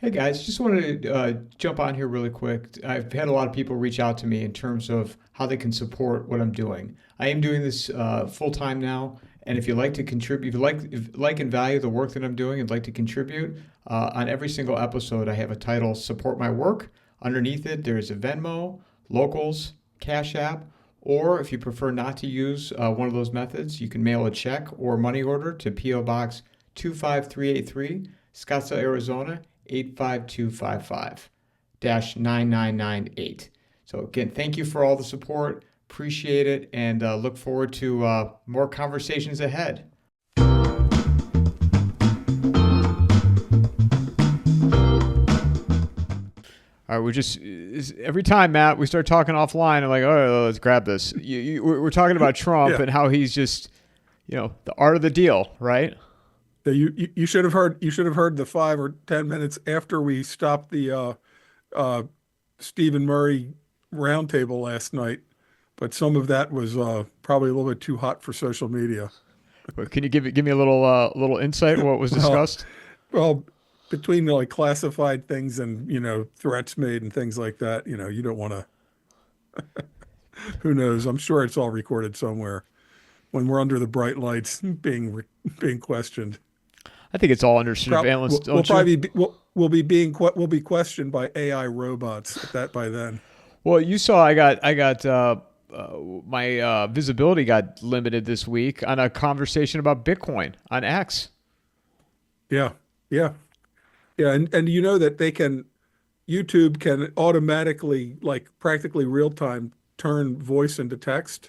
Hey guys, just wanted to jump on here really quick. I've had a lot of people reach out to me in terms of how they can support what I'm doing. I am doing this full time now, and if you'd like to contribute, if you like and value the work that I'm doing and like to contribute, on every single episode, I have a title "Support My Work." Underneath it, there's a Venmo, Locals, Cash App, or if you prefer not to use one of those methods, you can mail a check or money order to PO Box 25383, Scottsdale, Arizona 85255 9998. So, again, thank you for all the support. Appreciate it and look forward to more conversations ahead. All right, every time, Matt, we start talking offline. I'm like, oh, let's grab this. We're talking about Trump Yeah. and how he's just, the art of the deal, right? You should have heard the 5 or 10 minutes after we stopped the Stephen Murray roundtable last night, but some of that was probably a little bit too hot for social media. But can you give me a little insight what was Well, discussed? well, between like classified things and threats made and things like that, you don't want to. Who knows? I'm sure it's all recorded somewhere when we're under the bright lights being questioned. I think it's all under surveillance, We'll don't you? probably we'll be questioned by AI robots at that by then. Well, you saw my visibility got limited this week on a conversation about Bitcoin on X. Yeah, yeah, yeah, and you know that YouTube can automatically, like practically real time, turn voice into text.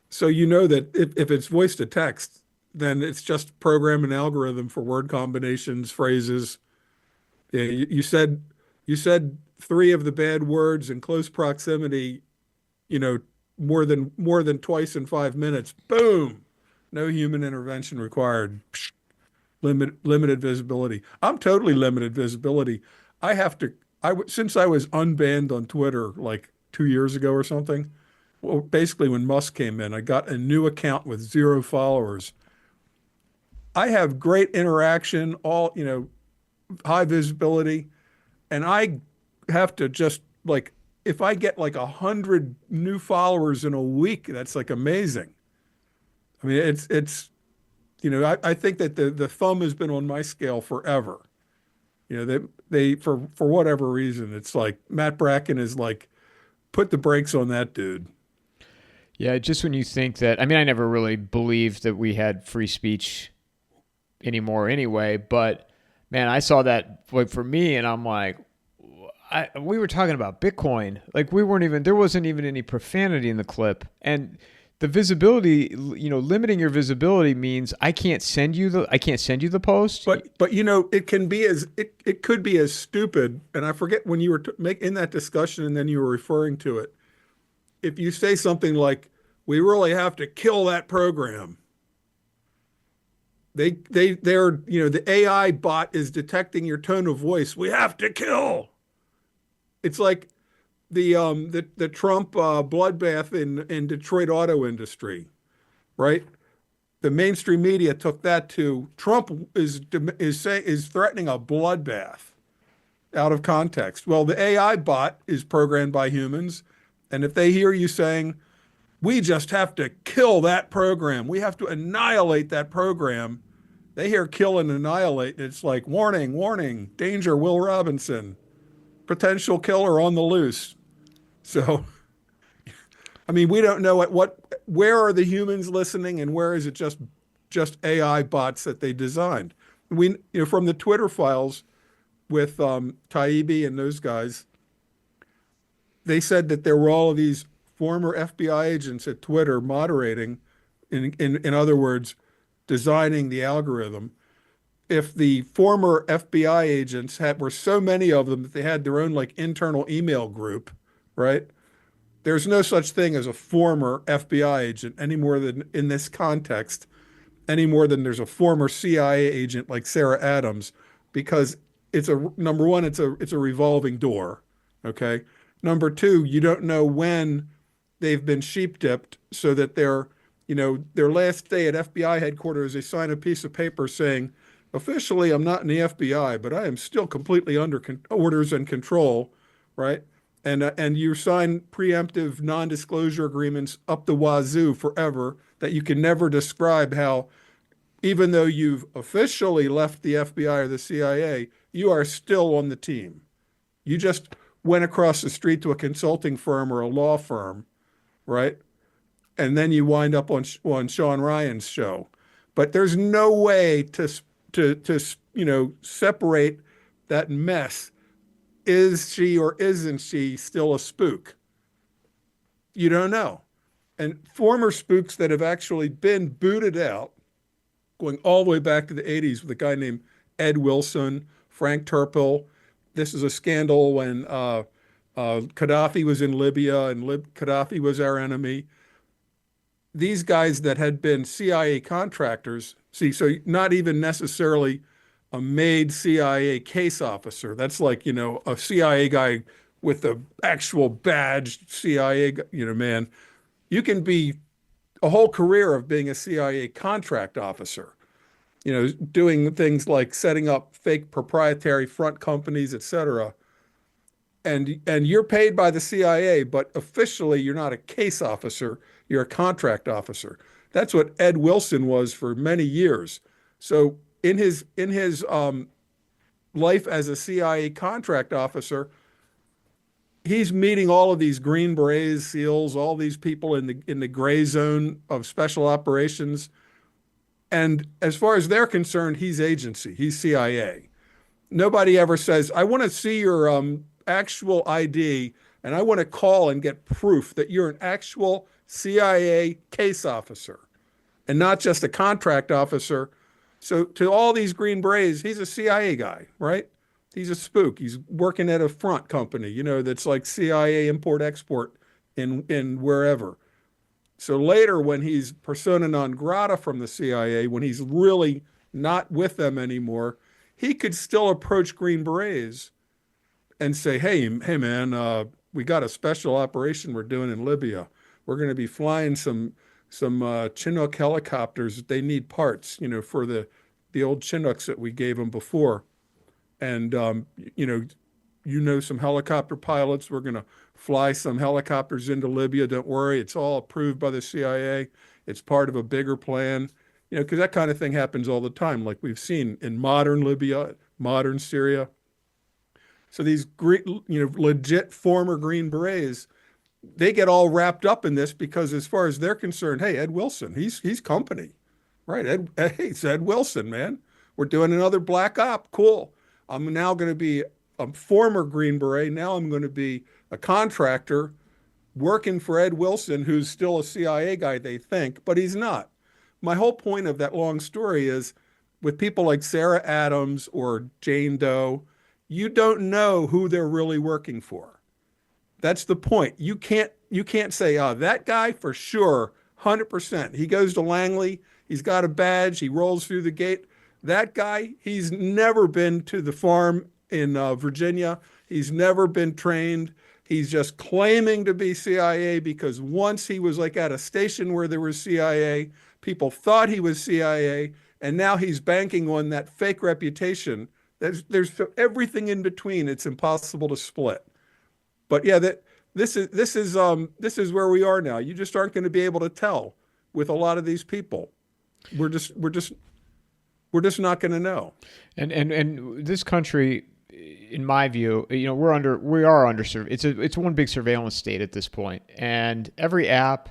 So you know that if it's voice to text, then it's just program an algorithm for word combinations, phrases. Yeah, you said three of the bad words in close proximity, you know, more than twice in 5 minutes. Boom, no human intervention required. Limited visibility. I'm totally limited visibility. I have to. Since I was unbanned on Twitter like 2 years ago or something. Well, basically when Musk came in, I got a new account with 0 followers. I have great interaction, all high visibility, and I have to just like if I get like 100 new followers in a week, that's like amazing. I mean, I think that the thumb has been on my scale forever. They for whatever reason, it's like Matt Bracken is like put the brakes on that dude. Yeah, just when you think that, I mean, I never really believed that we had free speech anymore anyway, but man, I saw that like for me and I'm like, we were talking about Bitcoin. Like there wasn't even any profanity in the clip. And the visibility, limiting your visibility means I can't send you the post. But it could be as stupid. And I forget when you were in that discussion, and then you were referring to it. If you say something like, "We really have to kill that program," the AI bot is detecting your tone of voice. We have to kill. It's like the Trump bloodbath in Detroit auto industry, right? The mainstream media took that to Trump is threatening a bloodbath out of context. Well, the AI bot is programmed by humans, and if they hear you saying, "We just have to kill that program. We have to annihilate that program," they hear "kill" and "annihilate." And it's like, warning, warning, danger, Will Robinson, potential killer on the loose. So, I mean, we don't know where are the humans listening and where is it just AI bots that they designed. From the Twitter files with Taibbi and those guys, they said that there were all of these former FBI agents at Twitter moderating, in other words, designing the algorithm. If the former FBI agents were so many of them that they had their own like internal email group, right? There's no such thing as a former FBI agent any more than in this context, any more than there's a former CIA agent like Sarah Adams, because it's a number one, it's a revolving door. Okay. Number two, you don't know when they've been sheep dipped so that their last day at FBI headquarters, they sign a piece of paper saying officially I'm not in the FBI, but I am still completely under orders and control, right? And you sign preemptive non-disclosure agreements up the wazoo forever that you can never describe how, even though you've officially left the FBI or the CIA, you are still on the team. You just went across the street to a consulting firm or a law firm, right? And then you wind up on Sean Ryan's show. But there's no way to separate that mess. Is she or isn't she still a spook? You don't know. And former spooks that have actually been booted out, going all the way back to the 80s with a guy named Ed Wilson, Frank Turpel. This is a scandal when Gaddafi was in Libya and Gaddafi was our enemy. These guys that had been CIA contractors, see, so not even necessarily a made CIA case officer. That's like, a CIA guy with the actual badged CIA, man. You can be a whole career of being a CIA contract officer, doing things like setting up fake proprietary front companies, et cetera. And you're paid by the CIA, but officially you're not a case officer, you're a contract officer. That's what Ed Wilson was for many years. So in his life as a CIA contract officer, he's meeting all of these Green Berets, SEALs, all these people in the gray zone of special operations. And as far as they're concerned, he's agency, he's CIA. Nobody ever says, I want to see your actual ID, and I want to call and get proof that you're an actual CIA case officer and not just a contract officer. So to all these Green Berets, he's a CIA guy, right? He's a spook. He's working at a front company, that's like CIA import-export in wherever. So later, when he's persona non grata from the CIA, when he's really not with them anymore, he could still approach Green Berets and say, hey man, we got a special operation we're doing in Libya. We're going to be flying some Chinook helicopters. They need parts, for the old Chinooks that we gave them before. And, some helicopter pilots. We're going to fly some helicopters into Libya. Don't worry. It's all approved by the CIA. It's part of a bigger plan, because that kind of thing happens all the time, like we've seen in modern Libya, modern Syria. So these legit former Green Berets, they get all wrapped up in this because as far as they're concerned, hey, Ed Wilson, he's company, right? Hey, it's Ed Wilson, man. We're doing another black op. Cool. I'm now going to be a former Green Beret. Now I'm going to be a contractor working for Ed Wilson, who's still a CIA guy, they think, but he's not. My whole point of that long story is with people like Sarah Adams or Jane Doe, you don't know who they're really working for. That's the point. You can't say, that guy for sure, 100%. He goes to Langley. He's got a badge. He rolls through the gate. That guy, he's never been to the farm in Virginia. He's never been trained. He's just claiming to be CIA because once he was like at a station where there was CIA, people thought he was CIA, and now he's banking on that fake reputation. There's everything in between. It's impossible to split. But yeah, this is where we are now. You just aren't going to be able to tell with a lot of these people. We're just not going to know. And this country, in my view, we are under it's one big surveillance state at this point. And every app,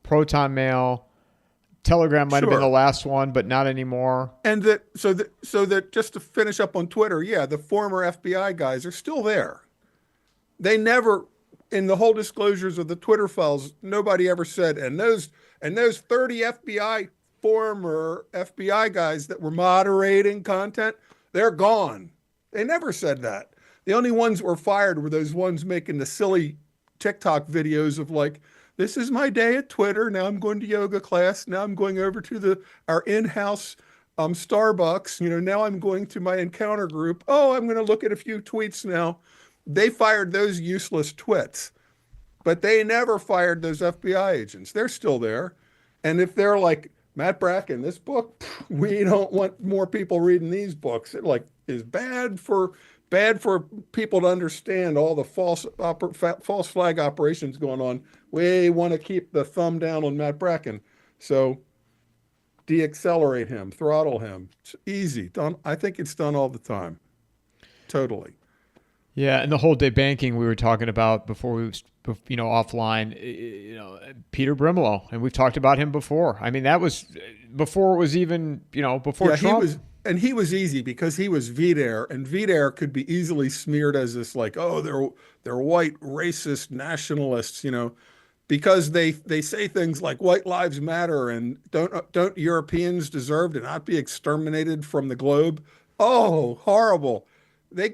Proton Mail, Telegram might have been the last one, but not anymore. And so that just to finish up on Twitter, yeah, the former FBI guys are still there. They never, in the whole disclosures of the Twitter files, nobody ever said, and those 30 former FBI guys that were moderating content, they're gone. They never said that. The only ones that were fired were those ones making the silly TikTok videos of like, this is my day at Twitter. Now I'm going to yoga class. Now I'm going over to our in-house Starbucks. Now I'm going to my encounter group. Oh, I'm going to look at a few tweets now. They fired those useless twits, but they never fired those FBI agents. They're still there. And if they're like Matt Bracken, this book, we don't want more people reading these books. It like is bad for people to understand all the false flag operations going on. We want to keep the thumb down on Matt Bracken. So deaccelerate him, throttle him. It's easy. Done. I think it's done all the time. Totally. Yeah, and the whole debanking we were talking about before we, offline, Peter Brimelow, and we've talked about him before. I mean, that was before it was even, before Trump. He was easy because he was VDARE, and VDARE could be easily smeared as this like, oh, they're white racist nationalists, because they say things like white lives matter and don't Europeans deserve to not be exterminated from the globe? Oh, horrible.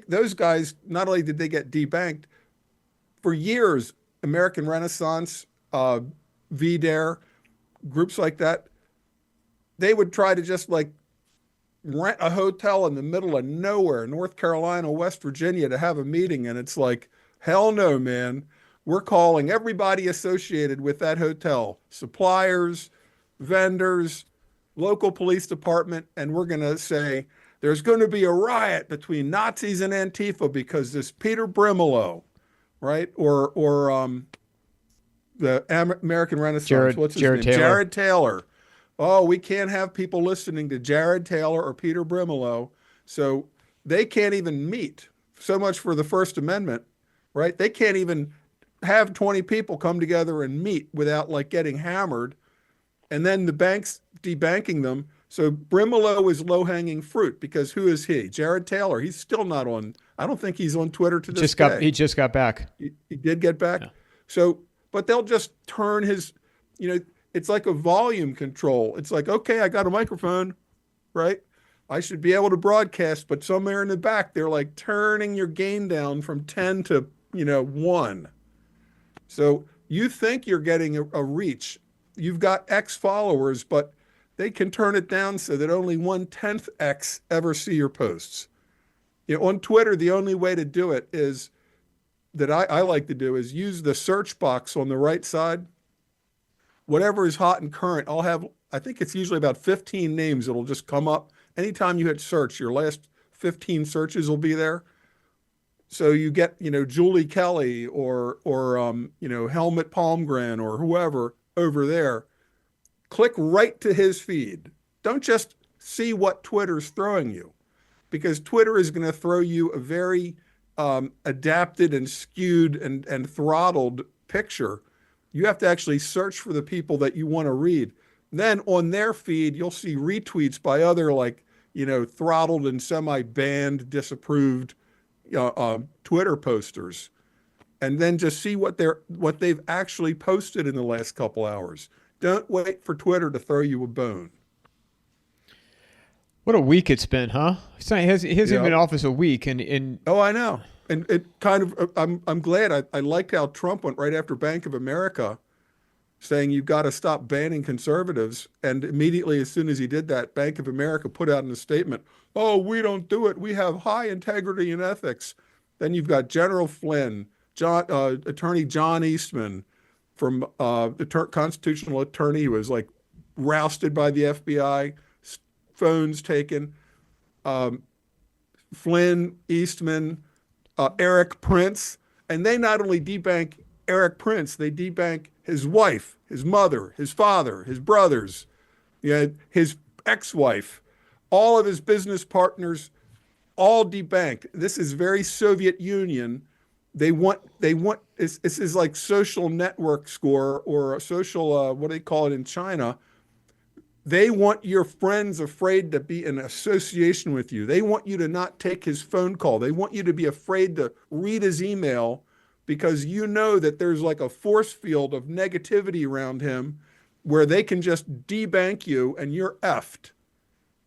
Those guys, not only did they get debanked, for years, American Renaissance, VDARE, groups like that, they would try to just like rent a hotel in the middle of nowhere, North Carolina, West Virginia, to have a meeting. And it's like, hell no, man. We're calling everybody associated with that hotel, suppliers, vendors, local police department, and we're going to say, there's going to be a riot between Nazis and Antifa because this Peter Brimelow, right? Or the American Renaissance, what's his name? Taylor. Jared Taylor. Oh, we can't have people listening to Jared Taylor or Peter Brimelow. So they can't even meet. So much for the First Amendment, right? They can't even have 20 people come together and meet without like getting hammered. And then the banks debanking them. So Brimelow is low-hanging fruit because who is he? Jared Taylor. He's still not on. I don't think he's on Twitter to this day. He just got back. He did get back. Yeah. So, but they'll just turn his, it's like a volume control. It's like, okay, I got a microphone, right? I should be able to broadcast, but somewhere in the back, they're like turning your gain down from 10 to, 1. So you think you're getting a reach. You've got X followers, but they can turn it down so that only 1/10 X ever see your posts. On Twitter, the only way to do it is that I like to do is use the search box on the right side. Whatever is hot and current, I think it's usually about 15 names that'll just come up. Anytime you hit search, your last 15 searches will be there. So you get, Julie Kelly or Helmut Palmgren or whoever over there. Click right to his feed. Don't just see what Twitter's throwing you, because Twitter is going to throw you a very adapted and skewed and throttled picture. You have to actually search for the people that you want to read. Then on their feed, you'll see retweets by other throttled and semi-banned, disapproved Twitter posters, and then just see what they've actually posted in the last couple hours. Don't wait for Twitter to throw you a bone. What a week it's been, huh? He hasn't been in office a week, and oh, I know. And it kind of, I'm glad. I liked how Trump went right after Bank of America, saying you've got to stop banning conservatives. And immediately, as soon as he did that, Bank of America put out in a statement, "Oh, we don't do it. We have high integrity and ethics." Then you've got General Flynn, Attorney John Eastman, from the constitutional attorney who was like rousted by the FBI, phones taken. Flynn, Eastman, Eric Prince, and they not only debank Eric Prince, they debank his wife, his mother, his father, his brothers, his ex-wife, all of his business partners, all debanked. This is very Soviet Union. They want this is like social network score or a social, what do they call it in China? They want your friends afraid to be in association with you. They want you to not take his phone call. They want you to be afraid to read his email because you know that there's like a force field of negativity around him where they can just debank you and you're effed.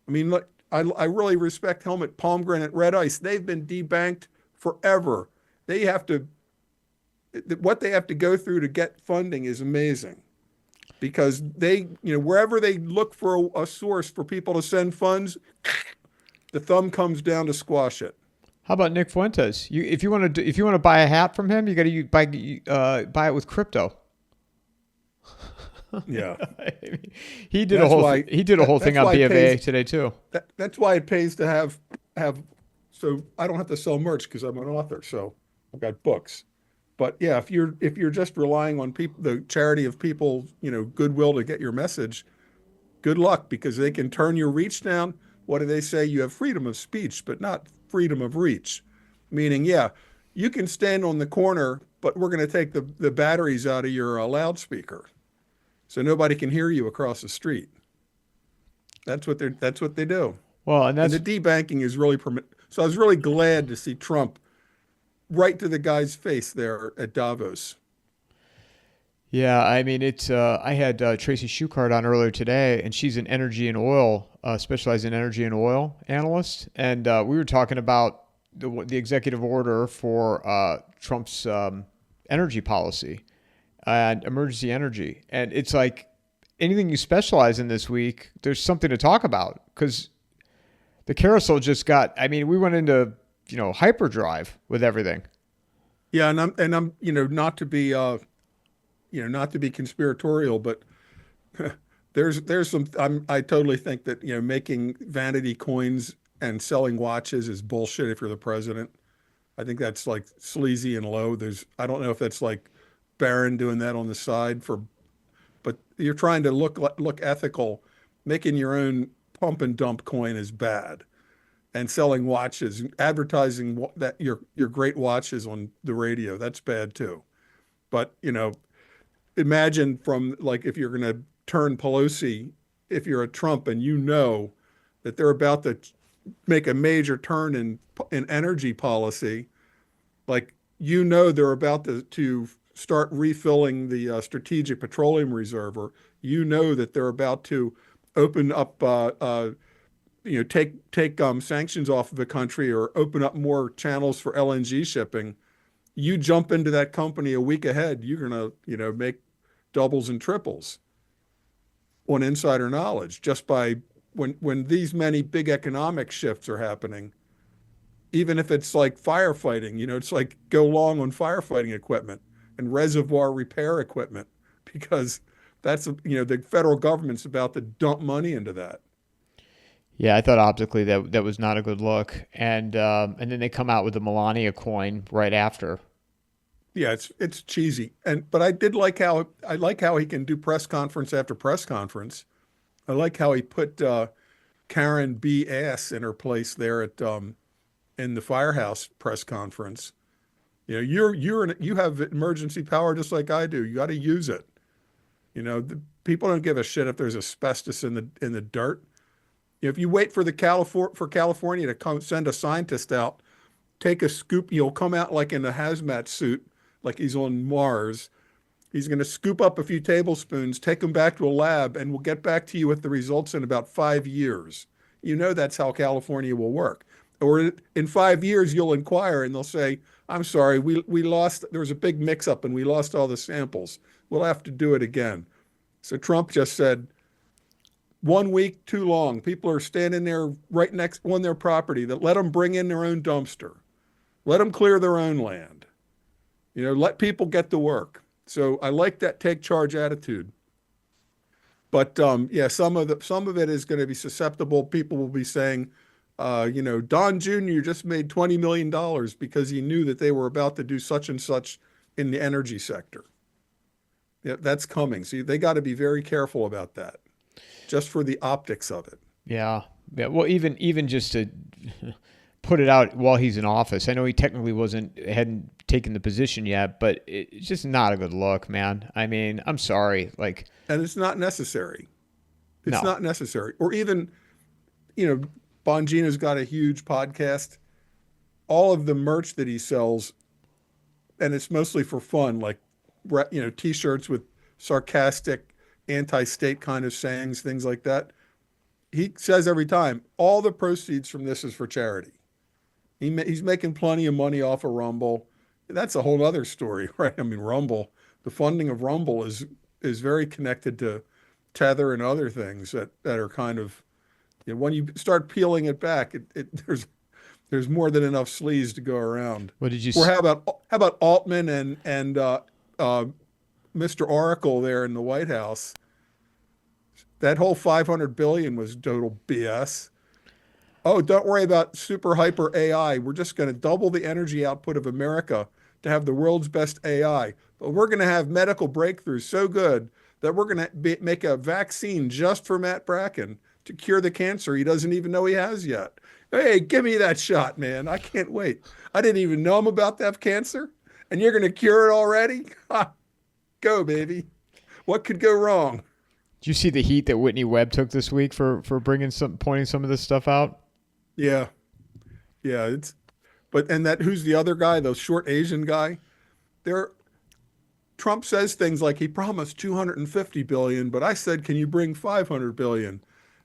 I mean, look, I really respect Helmut Palmgren at Red Ice. They've been debanked forever. What they have to go through to get funding is amazing. Because they, wherever they look for a source for people to send funds, the thumb comes down to squash it. How about Nick Fuentes? If you want to buy a hat from him, you got to buy it with crypto. Yeah. I mean, he did a That's whole why he did a whole thing that's on why B it of A pays today too. that's why it pays to have so I don't have to sell merch because I'm an author, so I've got books. But yeah, if you're just relying on people, the charity of people, goodwill to get your message, good luck because they can turn your reach down. What do they say? You have freedom of speech, but not freedom of reach. Meaning, yeah, you can stand on the corner, but we're going to take the batteries out of your loudspeaker, so nobody can hear you across the street. That's what they do. Well, and And the that's debanking is really permit. So I was really glad to see Trump right to the guy's face there at Davos. yeah. I mean, it's. I had Tracy Schuchart on earlier today, and she's an energy and oil, specialized in energy and oil analyst, and we were talking about the executive order for Trump's energy policy and emergency energy, and it's like anything you specialize in this week, there's something to talk about because the carousel just got. I mean, we went into hyperdrive with everything. Yeah, and I'm not to be conspiratorial, but there's some I totally think that making vanity coins and selling watches is bullshit if you're the president. I think that's like sleazy and low. I don't know if that's like Barron doing that on the side but you're trying to look ethical. Making your own pump and dump coin is bad, and selling watches, advertising that your great watches on the radio, that's bad too. But imagine from like if you're going to turn Pelosi, if you're a Trump and that they're about to make a major turn in energy policy, like they're about to start refilling the strategic petroleum reserve, or that they're about to open up take sanctions off of the country or open up more channels for LNG shipping. You jump into that company a week ahead, you're gonna make doubles and triples on insider knowledge just by when these many big economic shifts are happening. Even if it's like firefighting, it's like go long on firefighting equipment and reservoir repair equipment because that's the federal government's about to dump money into that. Yeah, I thought optically that was not a good look, and then they come out with the Melania coin right after. Yeah, it's cheesy, but I like how he can do press conference after press conference. I like how he put Karen B. Ass in her place there at in the firehouse press conference. You have emergency power just like I do. You got to use it. People don't give a shit if there's asbestos in the dirt. If you wait for California to send a scientist out, take a scoop, he'll come out like in a hazmat suit, like he's on Mars. He's going to scoop up a few tablespoons, take them back to a lab, and we'll get back to you with the results in about 5 years. That's how California will work. Or in 5 years, you'll inquire and they'll say, I'm sorry, we lost, there was a big mix up and we lost all the samples. We'll have to do it again. So Trump just said, 1 week too long. People are standing there right next on their property. That let them bring in their own dumpster. Let them clear their own land. Let people get to work. So I like that take charge attitude. But yeah, some of it is going to be susceptible. People will be saying, Don Jr. just made $20 million because he knew that they were about to do such and such in the energy sector. Yeah, that's coming. So they got to be very careful about that, just for the optics of it. Yeah, yeah. Well, even just to put it out while he's in office. I know he technically hadn't taken the position yet, but it's just not a good look, man. I mean, I'm sorry, like, and it's not necessary. It's no. not necessary. Or even, Bongino's got a huge podcast. All of the merch that he sells, and it's mostly for fun, like, T-shirts with sarcastic, anti-state kind of sayings, things like that. He says every time, all the proceeds from this is for charity. He's making plenty of money off of Rumble. That's a whole other story, right? I mean, Rumble, the funding of Rumble is very connected to Tether and other things that are kind of, when you start peeling it back, there's more than enough sleaze to go around. What did you? Or how about Altman and Mr. Oracle there in the White House? That whole 500 billion was total BS. Oh, don't worry about super hyper AI. We're just going to double the energy output of America to have the world's best AI. But we're going to have medical breakthroughs so good that we're going to make a vaccine just for Matt Bracken to cure the cancer he doesn't even know he has yet. Hey, give me that shot, man. I can't wait. I didn't even know I'm about to have cancer, and you're going to cure it already? Go, baby. What could go wrong? Did you see the heat that Whitney Webb took this week for pointing some of this stuff out? Yeah. Yeah, and that who's the other guy, the short Asian guy? Trump says things like he promised 250 billion, but I said, can you bring 500 billion?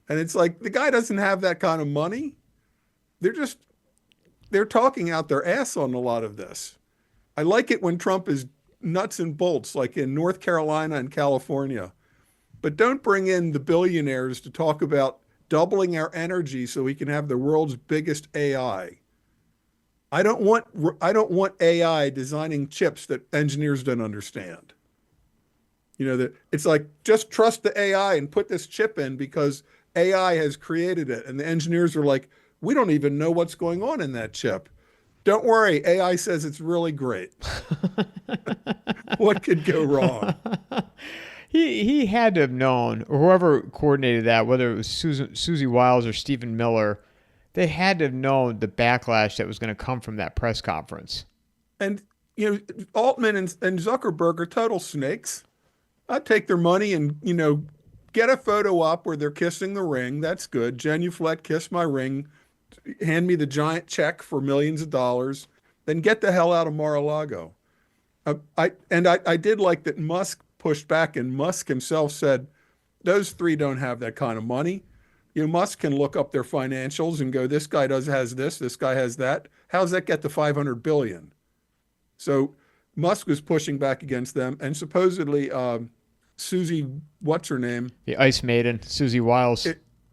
And it's like the guy doesn't have that kind of money. They're talking out their ass on a lot of this. I like it when Trump is nuts and bolts, like in North Carolina and California. But don't bring in the billionaires to talk about doubling our energy so we can have the world's biggest AI. I don't want AI designing chips that engineers don't understand. That it's like, just trust the AI and put this chip in because AI has created it. And the engineers are like, we don't even know what's going on in that chip. Don't worry, AI says it's really great. What could go wrong? He had to have known, or whoever coordinated that, whether it was Susie Wiles or Stephen Miller, they had to have known the backlash that was going to come from that press conference. And, Altman and Zuckerberg are total snakes. I'd take their money and, get a photo up where they're kissing the ring. That's good. Genuflect, kiss my ring. Hand me the giant check for millions of dollars. Then get the hell out of Mar-a-Lago. I did like that Musk pushed back, and Musk himself said, those three don't have that kind of money. Musk can look up their financials and go, this guy has this guy has that. How does that get to 500 billion? So Musk was pushing back against them, and supposedly Susie, what's her name? The Ice Maiden, Susie Wiles.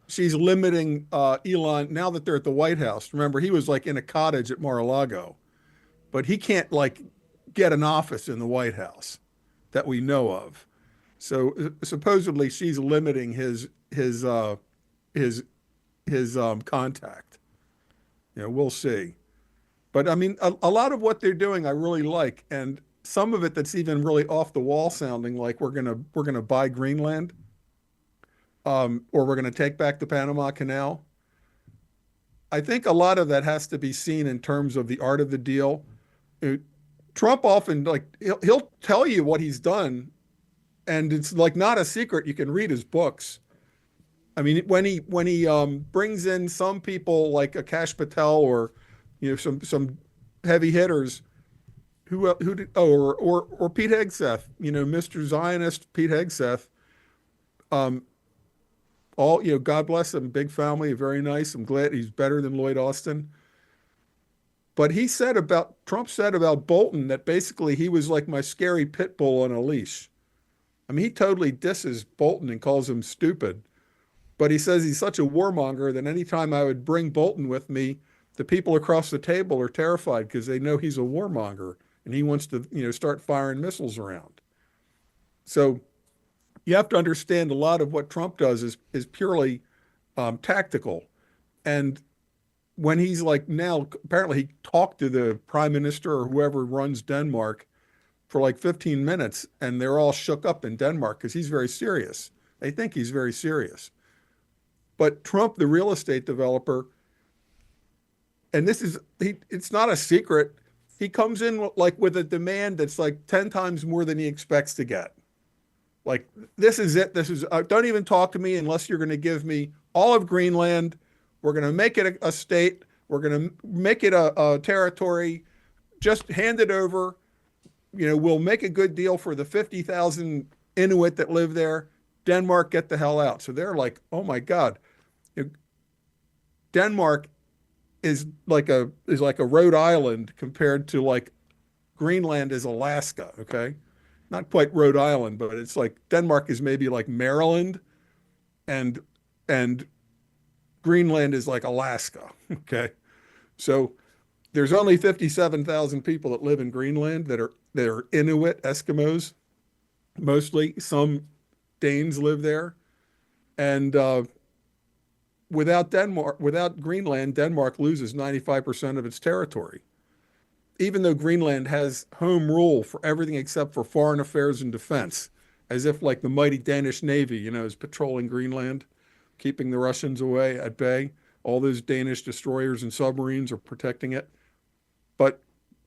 She's limiting Elon now that they're at the White House. Remember, he was like in a cottage at Mar-a-Lago, but he can't get an office in the White House that we know of. So supposedly she's limiting his contact. We'll see. But I mean, a lot of what they're doing I really like, and some of it that's even really off the wall sounding, like we're gonna buy Greenland, or we're gonna take back the Panama Canal. I think a lot of that has to be seen in terms of the art of the deal. Trump often he'll tell you what he's done, and it's not a secret. You can read his books. I mean, when he brings in some people like a Kash Patel or some heavy hitters or Pete Hegseth, Mr. Zionist Pete Hegseth, God bless him, big family, very nice. I'm glad he's better than Lloyd Austin. But Trump said about Bolton that basically he was like my scary pit bull on a leash. I mean, he totally disses Bolton and calls him stupid. But he says he's such a warmonger that anytime I would bring Bolton with me, the people across the table are terrified because they know he's a warmonger and he wants to, start firing missiles around. So you have to understand a lot of what Trump does is purely tactical. And when he's now, apparently he talked to the prime minister or whoever runs Denmark for 15 minutes, and they're all shook up in Denmark because he's very serious. They think he's very serious. But Trump, the real estate developer, and it's not a secret, he comes in with a demand that's 10 times more than he expects to get. This is it. Don't even talk to me unless you're going to give me all of Greenland. We're going to make it a state. We're going to make it a territory. Just hand it over. We'll make a good deal for the 50,000 Inuit that live there. Denmark, get the hell out. So they're like, oh my God. Denmark is like a Rhode Island compared to Greenland is Alaska, okay? Not quite Rhode Island, but it's Denmark is maybe like Maryland and Greenland is like Alaska, okay? So there's only 57,000 people that live in Greenland that are Inuit, Eskimos, mostly. Some Danes live there. And without Greenland, Denmark loses 95% of its territory. Even though Greenland has home rule for everything except for foreign affairs and defense, as if like the mighty Danish Navy, is patrolling Greenland, keeping the Russians away at bay. All those Danish destroyers and submarines are protecting it. But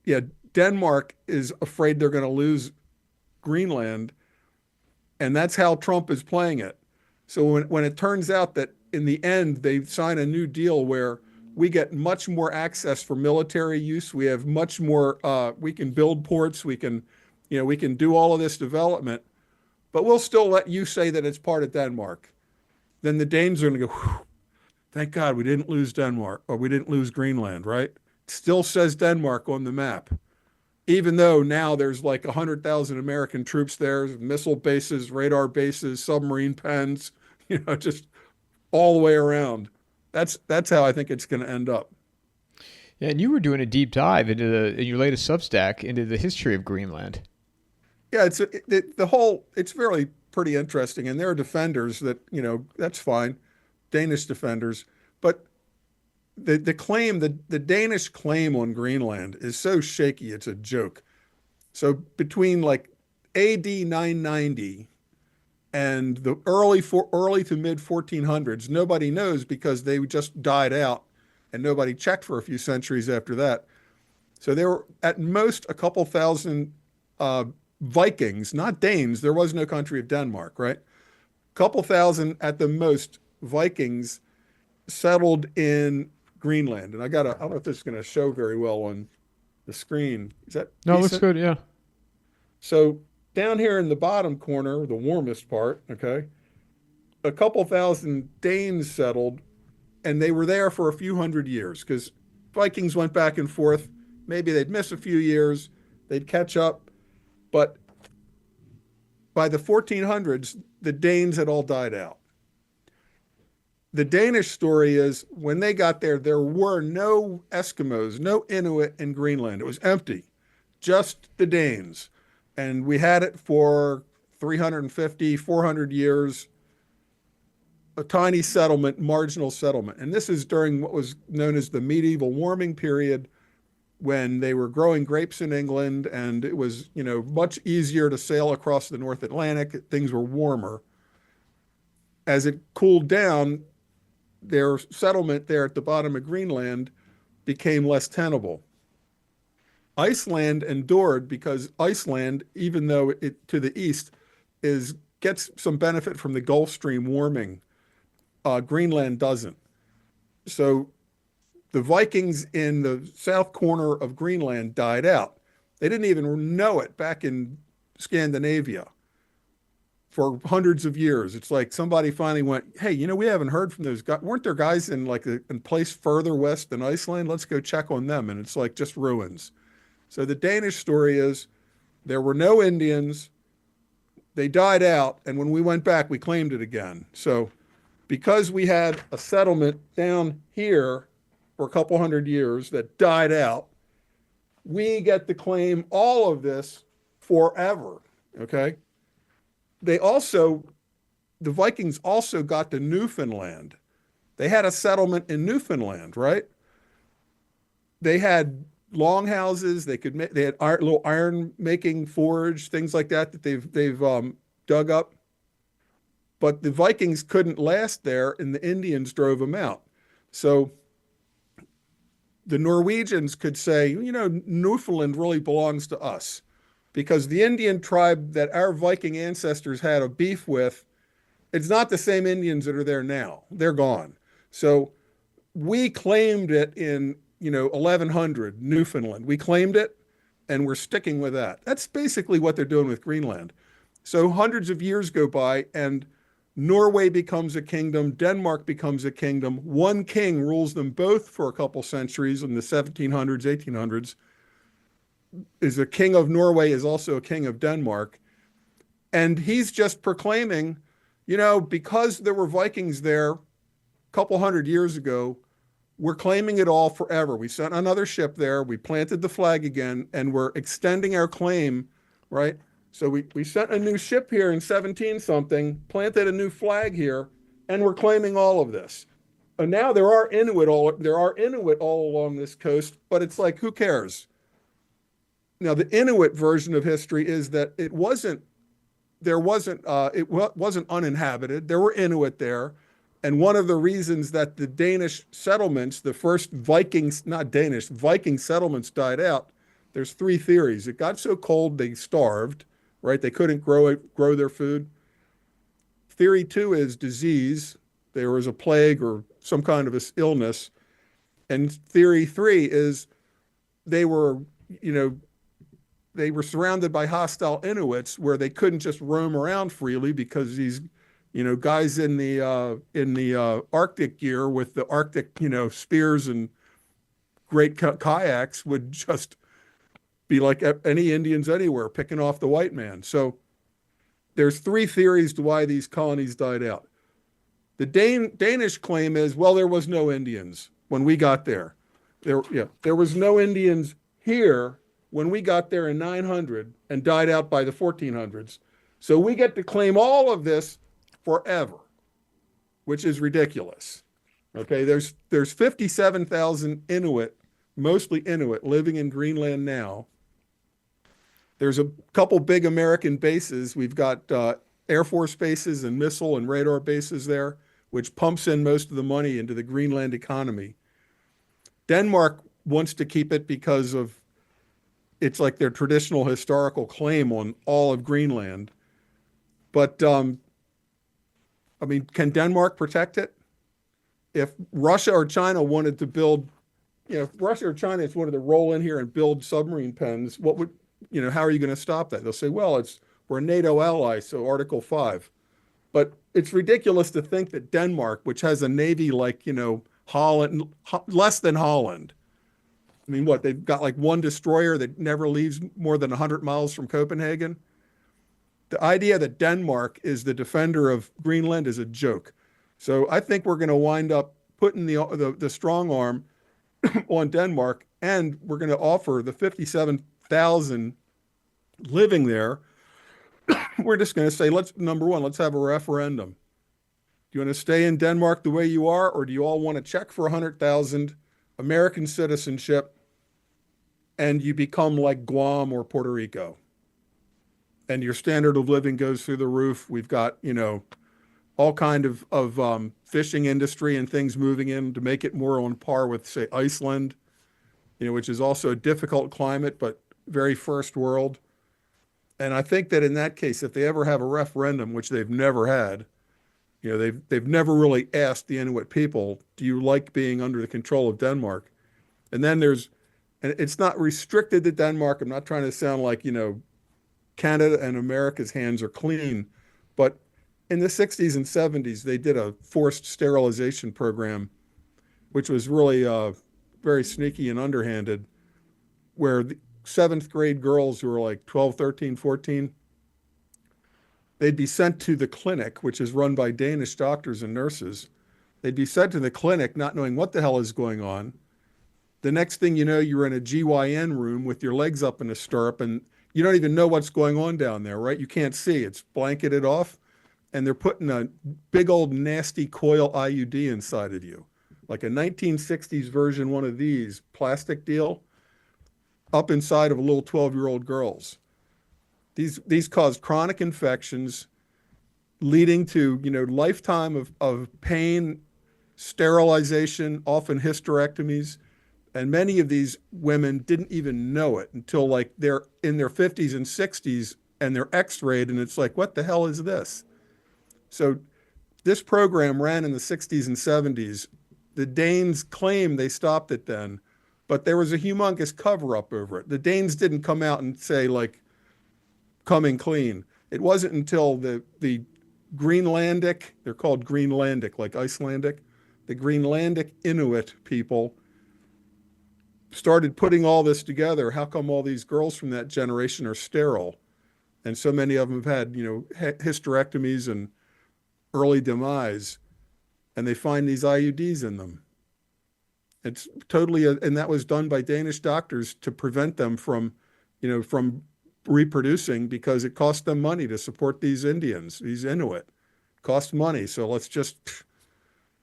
yeah, Denmark is afraid they're going to lose Greenland, and that's how Trump is playing it. So when it turns out that in the end they sign a new deal where we get much more access for military use, we have much more, we can build ports, we can do all of this development, but we'll still let you say that it's part of Denmark. Then the Danes are going to go, whew, thank God we didn't lose Denmark, or we didn't lose Greenland, right? It still says Denmark on the map, even though now there's like 100,000 American troops there, missile bases, radar bases, submarine pens, just all the way around. That's how I think it's going to end up. Yeah, and you were doing a deep dive in your latest Substack into the history of Greenland. Yeah, it's really pretty interesting, and there are defenders that that's fine, Danish defenders, but the Danish claim on Greenland is so shaky, it's a joke. So between like AD 990 and the early to mid 1400s, nobody knows because they just died out and nobody checked for a few centuries after that. So there were at most a couple thousand Vikings, not Danes. There was no country of Denmark, right? A couple thousand at the most Vikings settled in Greenland. And I don't know if this is going to show very well on the screen. Is that No, it decent? looks good, yeah. So down here in the bottom corner, the warmest part, okay, a couple thousand Danes settled, and they were there for a few hundred years because Vikings went back and forth. Maybe they'd miss a few years, they'd catch up. But by the 1400s, the Danes had all died out. The Danish story is when they got there, there were no Eskimos, no Inuit in Greenland. It was empty, just the Danes. And we had it for 350, 400 years, a tiny settlement, marginal settlement. And this is during what was known as the medieval warming period, when they were growing grapes in England and it was, much easier to sail across the North Atlantic. Things were warmer. As it cooled down, their settlement there at the bottom of Greenland became less tenable. Iceland endured because Iceland, even though it to the east gets some benefit from the Gulf Stream warming, Greenland doesn't. So the Vikings in the south corner of Greenland died out. They didn't even know it back in Scandinavia for hundreds of years. It's like somebody finally went, hey, we haven't heard from those guys. Weren't there guys in like a place further west than Iceland? Let's go check on them. And it's like just ruins. So the Danish story is there were no Indians. They died out. And when we went back, we claimed it again. So because we had a settlement down here for a couple hundred years that died out, we get to claim all of this forever, okay? The Vikings also got to Newfoundland. They had a settlement in Newfoundland, right? They had longhouses. They had little iron making forge, things like that they've dug up. But the Vikings couldn't last there, and the Indians drove them out. So the Norwegians could say, Newfoundland really belongs to us, because the Indian tribe that our Viking ancestors had a beef with, it's not the same Indians that are there now. They're gone. So we claimed it in 1100, Newfoundland. We claimed it, and we're sticking with that. That's basically what they're doing with Greenland. So hundreds of years go by, and Norway becomes a kingdom. Denmark becomes a kingdom. One king rules them both for a couple centuries in the 1700s, 1800s. Is a king of Norway, is also a king of Denmark. And he's just proclaiming, because there were Vikings there a couple hundred years ago, we're claiming it all forever. We sent another ship there. We planted the flag again, and we're extending our claim, right? So we sent a new ship here in 17 something, planted a new flag here, and we're claiming all of this. And now there are Inuit all along this coast, but it's like, who cares? Now, the Inuit version of history is that it wasn't uninhabited. There were Inuit there. And one of the reasons that the Danish settlements, the first Vikings, not Danish, Viking settlements died out, there's three theories. It got so cold they starved, right? They couldn't grow their food. Theory two is disease. There was a plague or some kind of illness. And theory three is they were, they were surrounded by hostile Inuits where they couldn't just roam around freely because these, guys in the Arctic gear with the Arctic, spears and great kayaks would just be like any Indians anywhere picking off the white man. So there's three theories to why these colonies died out. The Danish claim is, well, there was no Indians when we got there. There was no Indians here when we got there in 900 and died out by the 1400s. So we get to claim all of this forever, which is ridiculous. Okay, there's 57,000 Inuit, mostly Inuit, living in Greenland now. There's a couple big American bases. We've got Air Force bases and missile and radar bases there, which pumps in most of the money into the Greenland economy. Denmark wants to keep it because of it's like their traditional historical claim on all of Greenland. But, can Denmark protect it? If Russia or China wanted to build, if Russia or China wanted to roll in here and build submarine pens, how are you going to stop that? They'll say, well, we're a NATO ally, so Article 5. But it's ridiculous to think that Denmark, which has a navy like, Holland, less than Holland. They've got like one destroyer that never leaves more than 100 miles from Copenhagen. The idea that Denmark is the defender of Greenland is a joke. So I think we're going to wind up putting the strong arm on Denmark, and we're going to offer the 57,000 living there. We're just going to say, number one, let's have a referendum. Do you want to stay in Denmark the way you are, or do you all want to check for 100,000 American citizenship and you become like Guam or Puerto Rico? And your standard of living goes through the roof. We've got, all kind of fishing industry and things moving in to make it more on par with, say, Iceland, which is also a difficult climate, but very first world. And I think that in that case, if they ever have a referendum, which they've never had, they've never really asked the Inuit people, do you like being under the control of Denmark? And then and it's not restricted to Denmark. I'm not trying to sound like, Canada and America's hands are clean, but in the 60s and 70s, they did a forced sterilization program, which was really very sneaky and underhanded, where the seventh grade girls who were like 12, 13, 14, they'd be sent to the clinic, which is run by Danish doctors and nurses. They'd be sent to the clinic not knowing what the hell is going on. The next thing you know, you're in a GYN room with your legs up in a stirrup, and you don't even know what's going on down there, right? You can't see. It's blanketed off, and they're putting a big old nasty coil IUD inside of you, like a 1960s version one of these, plastic deal, up inside of a little 12-year-old girl's. These cause chronic infections leading to, lifetime of pain, sterilization, often hysterectomies. And many of these women didn't even know it until like they're in their 50s and 60s and they're x-rayed, and it's like, what the hell is this? So this program ran in the 60s and 70s. The Danes claim they stopped it then, but there was a humongous cover-up over it. The Danes didn't come out and say, like, coming clean. It wasn't until the Greenlandic, they're called Greenlandic, like Icelandic, the Greenlandic Inuit people started putting all this together. How come all these girls from that generation are sterile? And so many of them have had, hysterectomies and early demise, and they find these IUDs in them. It's totally, and that was done by Danish doctors to prevent them from reproducing, because it cost them money to support these Indians, these Inuit. costs money. So let's just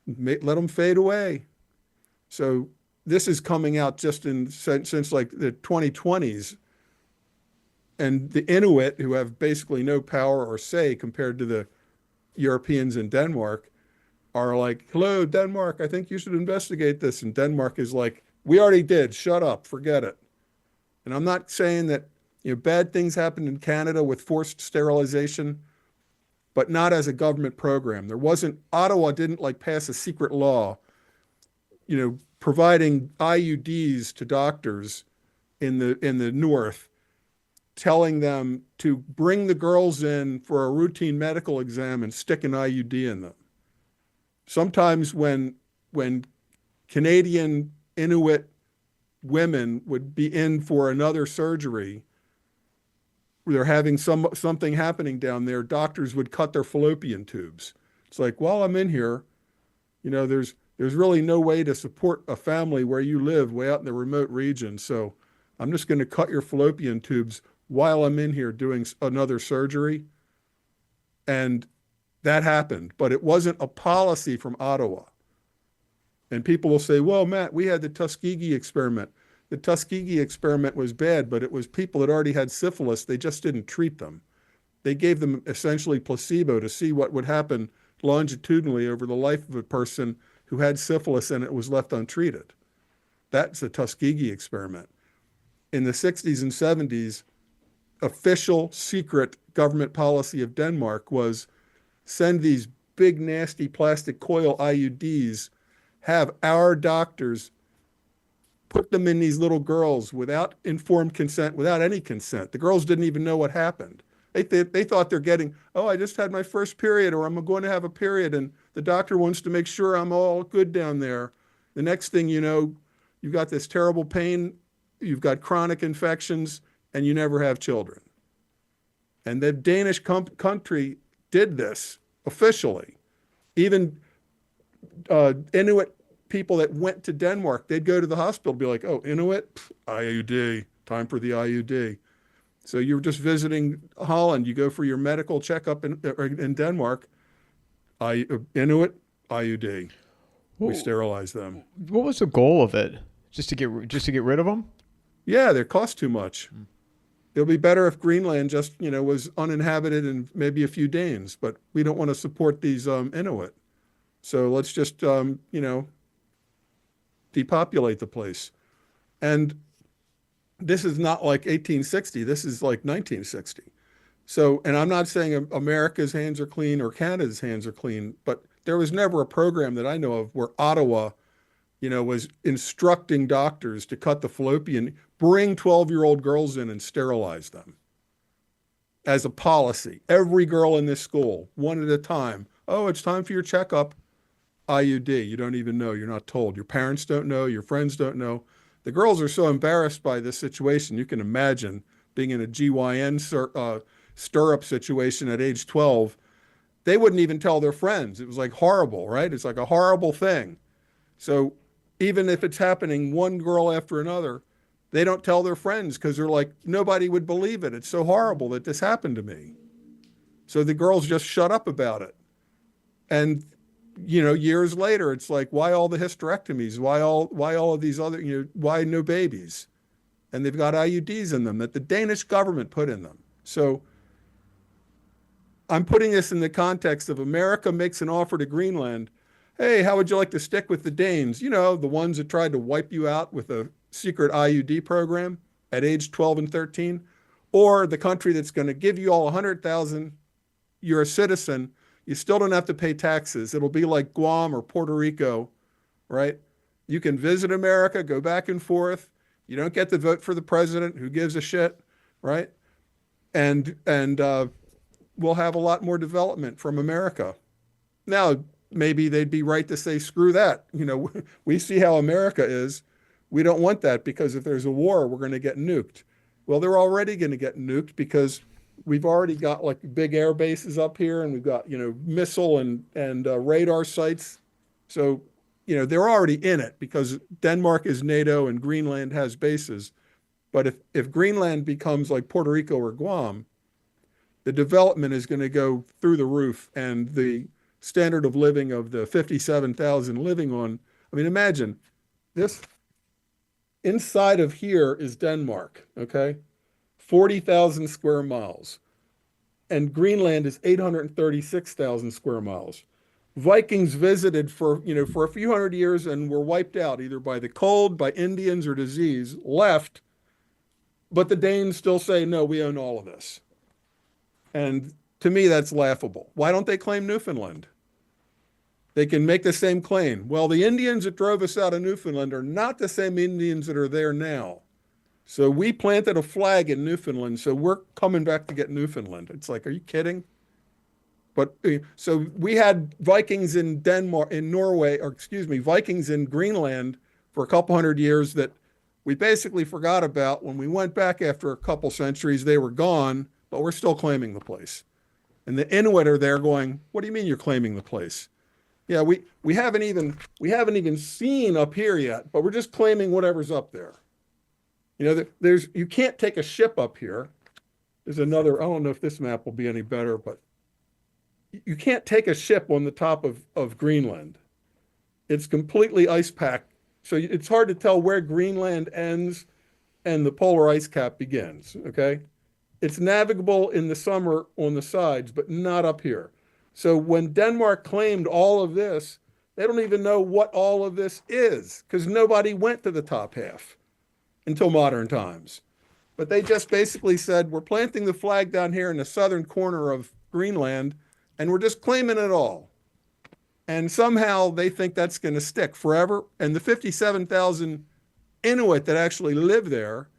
let them fade away. So this is coming out just since like the 2020s. And the Inuit, who have basically no power or say compared to the Europeans in Denmark, are like, hello, Denmark, I think you should investigate this. And Denmark is like, we already did. Shut up. Forget it. And I'm not saying that bad things happened in Canada with forced sterilization, but not as a government program. Ottawa didn't like pass a secret law, providing IUDs to doctors in the North, telling them to bring the girls in for a routine medical exam and stick an IUD in them. Sometimes when Canadian Inuit women would be in for another surgery, they're having something happening down there, doctors would cut their fallopian tubes. It's like, while I'm in here, there's really no way to support a family where you live way out in the remote region. So I'm just going to cut your fallopian tubes while I'm in here doing another surgery. And that happened, but it wasn't a policy from Ottawa. And people will say, well, Matt, we had the Tuskegee experiment. The Tuskegee experiment was bad, but it was people that already had syphilis. They just didn't treat them. They gave them essentially placebo to see what would happen longitudinally over the life of a person who had syphilis and it was left untreated. That's the Tuskegee experiment. In the 60s and 70s, official secret government policy of Denmark was send these big, nasty plastic coil IUDs, have our doctors put them in these little girls without informed consent, without any consent. The girls didn't even know what happened. They thought they're getting, oh, I just had my first period, or I'm going to have a period, and the doctor wants to make sure I'm all good down there. The next thing you know, you've got this terrible pain, you've got chronic infections, and you never have children. And the Danish country did this officially. Even Inuit people that went to Denmark, they'd go to the hospital and be like, oh, Inuit, IUD, time for the IUD. So you're just visiting Holland, you go for your medical checkup in Denmark, Inuit, IUD. We sterilize them. What was the goal of it? Just to get rid of them? Yeah, they cost too much. It'll be better if Greenland just, was uninhabited and maybe a few Danes, but we don't want to support these Inuit. So let's just, depopulate the place. And this is not like 1860. This is like 1960. So, and I'm not saying America's hands are clean or Canada's hands are clean, but there was never a program that I know of where Ottawa, was instructing doctors to cut the fallopian, bring 12-year-old girls in and sterilize them as a policy. Every girl in this school, one at a time. Oh, it's time for your checkup. IUD. You don't even know. You're not told. Your parents don't know. Your friends don't know. The girls are so embarrassed by this situation. You can imagine being in a GYN stirrup situation at age 12. They wouldn't even tell their friends. It was like horrible, right? It's like a horrible thing. So even if it's happening one girl after another, they don't tell their friends because they're like, nobody would believe it. It's so horrible that this happened to me. So the girls just shut up about it. And, years later, it's like, why all the hysterectomies? Why all of these other, why no babies? And they've got IUDs in them that the Danish government put in them. So I'm putting this in the context of America makes an offer to Greenland. Hey, how would you like to stick with the Danes? The ones that tried to wipe you out with a secret IUD program at age 12 and 13, or the country that's going to give you all 100,000, you're a citizen, you still don't have to pay taxes. It'll be like Guam or Puerto Rico, right? You can visit America, go back and forth. You don't get to vote for the president. Who gives a shit, right? And we'll have a lot more development from America. Now, maybe they'd be right to say, screw that. We see how America is. We don't want that because if there's a war, we're going to get nuked. Well, they're already going to get nuked because we've already got like big air bases up here and we've got, missile and radar sites. So, they're already in it because Denmark is NATO and Greenland has bases. But if Greenland becomes like Puerto Rico or Guam, the development is going to go through the roof, and the standard of living of the 57,000 living on. I mean, imagine this. Inside of here is Denmark, okay? 40,000 square miles. And Greenland is 836,000 square miles. Vikings visited for a few hundred years and were wiped out either by the cold, by Indians, or disease, left, but the Danes still say, no, we own all of this. And to me, that's laughable. Why don't they claim Newfoundland? They can make the same claim. Well, the Indians that drove us out of Newfoundland are not the same Indians that are there now. So we planted a flag in Newfoundland, so we're coming back to get Newfoundland. It's like, are you kidding? But so we had Vikings in Vikings in Greenland for a couple hundred years that we basically forgot about. When we went back after a couple centuries, they were gone, but we're still claiming the place. And the Inuit are there going, what do you mean you're claiming the place? Yeah, we haven't even seen up here yet, but we're just claiming whatever's up there. You can't take a ship up here. There's another, I don't know if this map will be any better, but you can't take a ship on the top of Greenland. It's completely ice packed. So it's hard to tell where Greenland ends and the polar ice cap begins, okay? It's navigable in the summer on the sides, but not up here. So when Denmark claimed all of this, they don't even know what all of this is because nobody went to the top half until modern times. But they just basically said, we're planting the flag down here in the southern corner of Greenland, and we're just claiming it all. And somehow they think that's going to stick forever. And the 57,000 Inuit that actually live there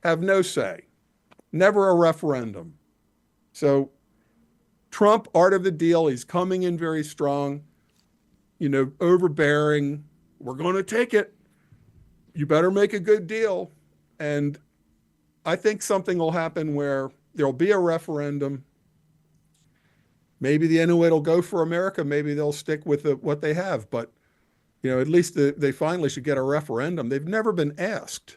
have no say, never a referendum. So Trump, art of the deal, he's coming in very strong, overbearing. We're going to take it. You better make a good deal. And I think something will happen where there'll be a referendum. Maybe the Inuit will go for America. Maybe they'll stick with what they have. But, at least they finally should get a referendum. They've never been asked.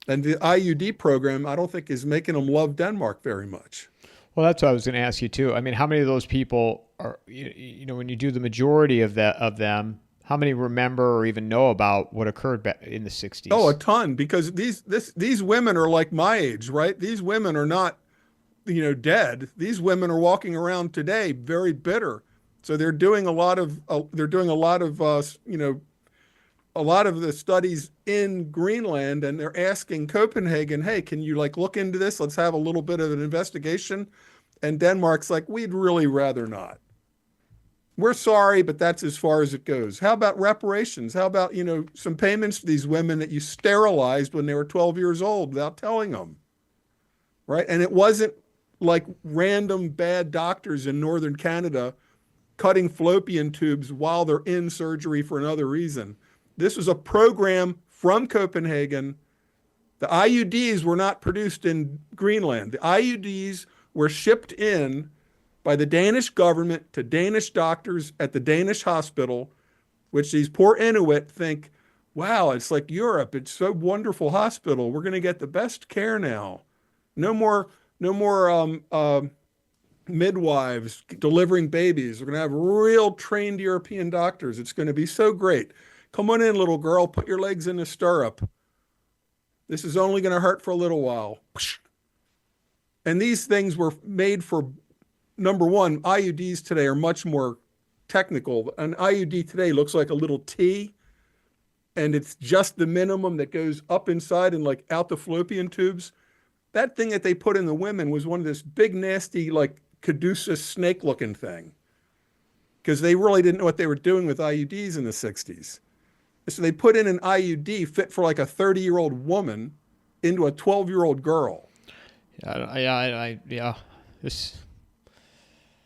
And the IUD program, I don't think, is making them love Denmark very much. Well, that's what I was going to ask you too. I mean, how many of those people are, when you do the majority of them, how many remember or even know about what occurred back in the 60s? Oh, a ton, because these women are like my age, right? These women are not, dead. These women are walking around today very bitter. So they're doing a lot of the studies in Greenland, and they're asking Copenhagen, hey, can you look into this? Let's have a little bit of an investigation. And Denmark's like, we'd really rather not. We're sorry, but that's as far as it goes. How about reparations? How about, some payments to these women that you sterilized when they were 12 years old without telling them, right? And it wasn't like random bad doctors in northern Canada cutting fallopian tubes while they're in surgery for another reason. This was a program from Copenhagen. The IUDs were not produced in Greenland. The IUDs were shipped in by the Danish government to Danish doctors at the Danish hospital, which these poor Inuit think, wow, it's like Europe. It's so wonderful hospital. We're going to get the best care now. No more midwives delivering babies. We're going to have real trained European doctors. It's going to be so great. Come on in, little girl. Put your legs in the stirrup. This is only going to hurt for a little while. And these things were made for, number one, IUDs today are much more technical. An IUD today looks like a little T, and it's just the minimum that goes up inside and out the fallopian tubes. That thing that they put in the women was one of this big, nasty, caduceus snake-looking thing, because they really didn't know what they were doing with IUDs in the 60s. So they put in an IUD fit for a 30-year-old woman into a 12-year-old girl. Yeah.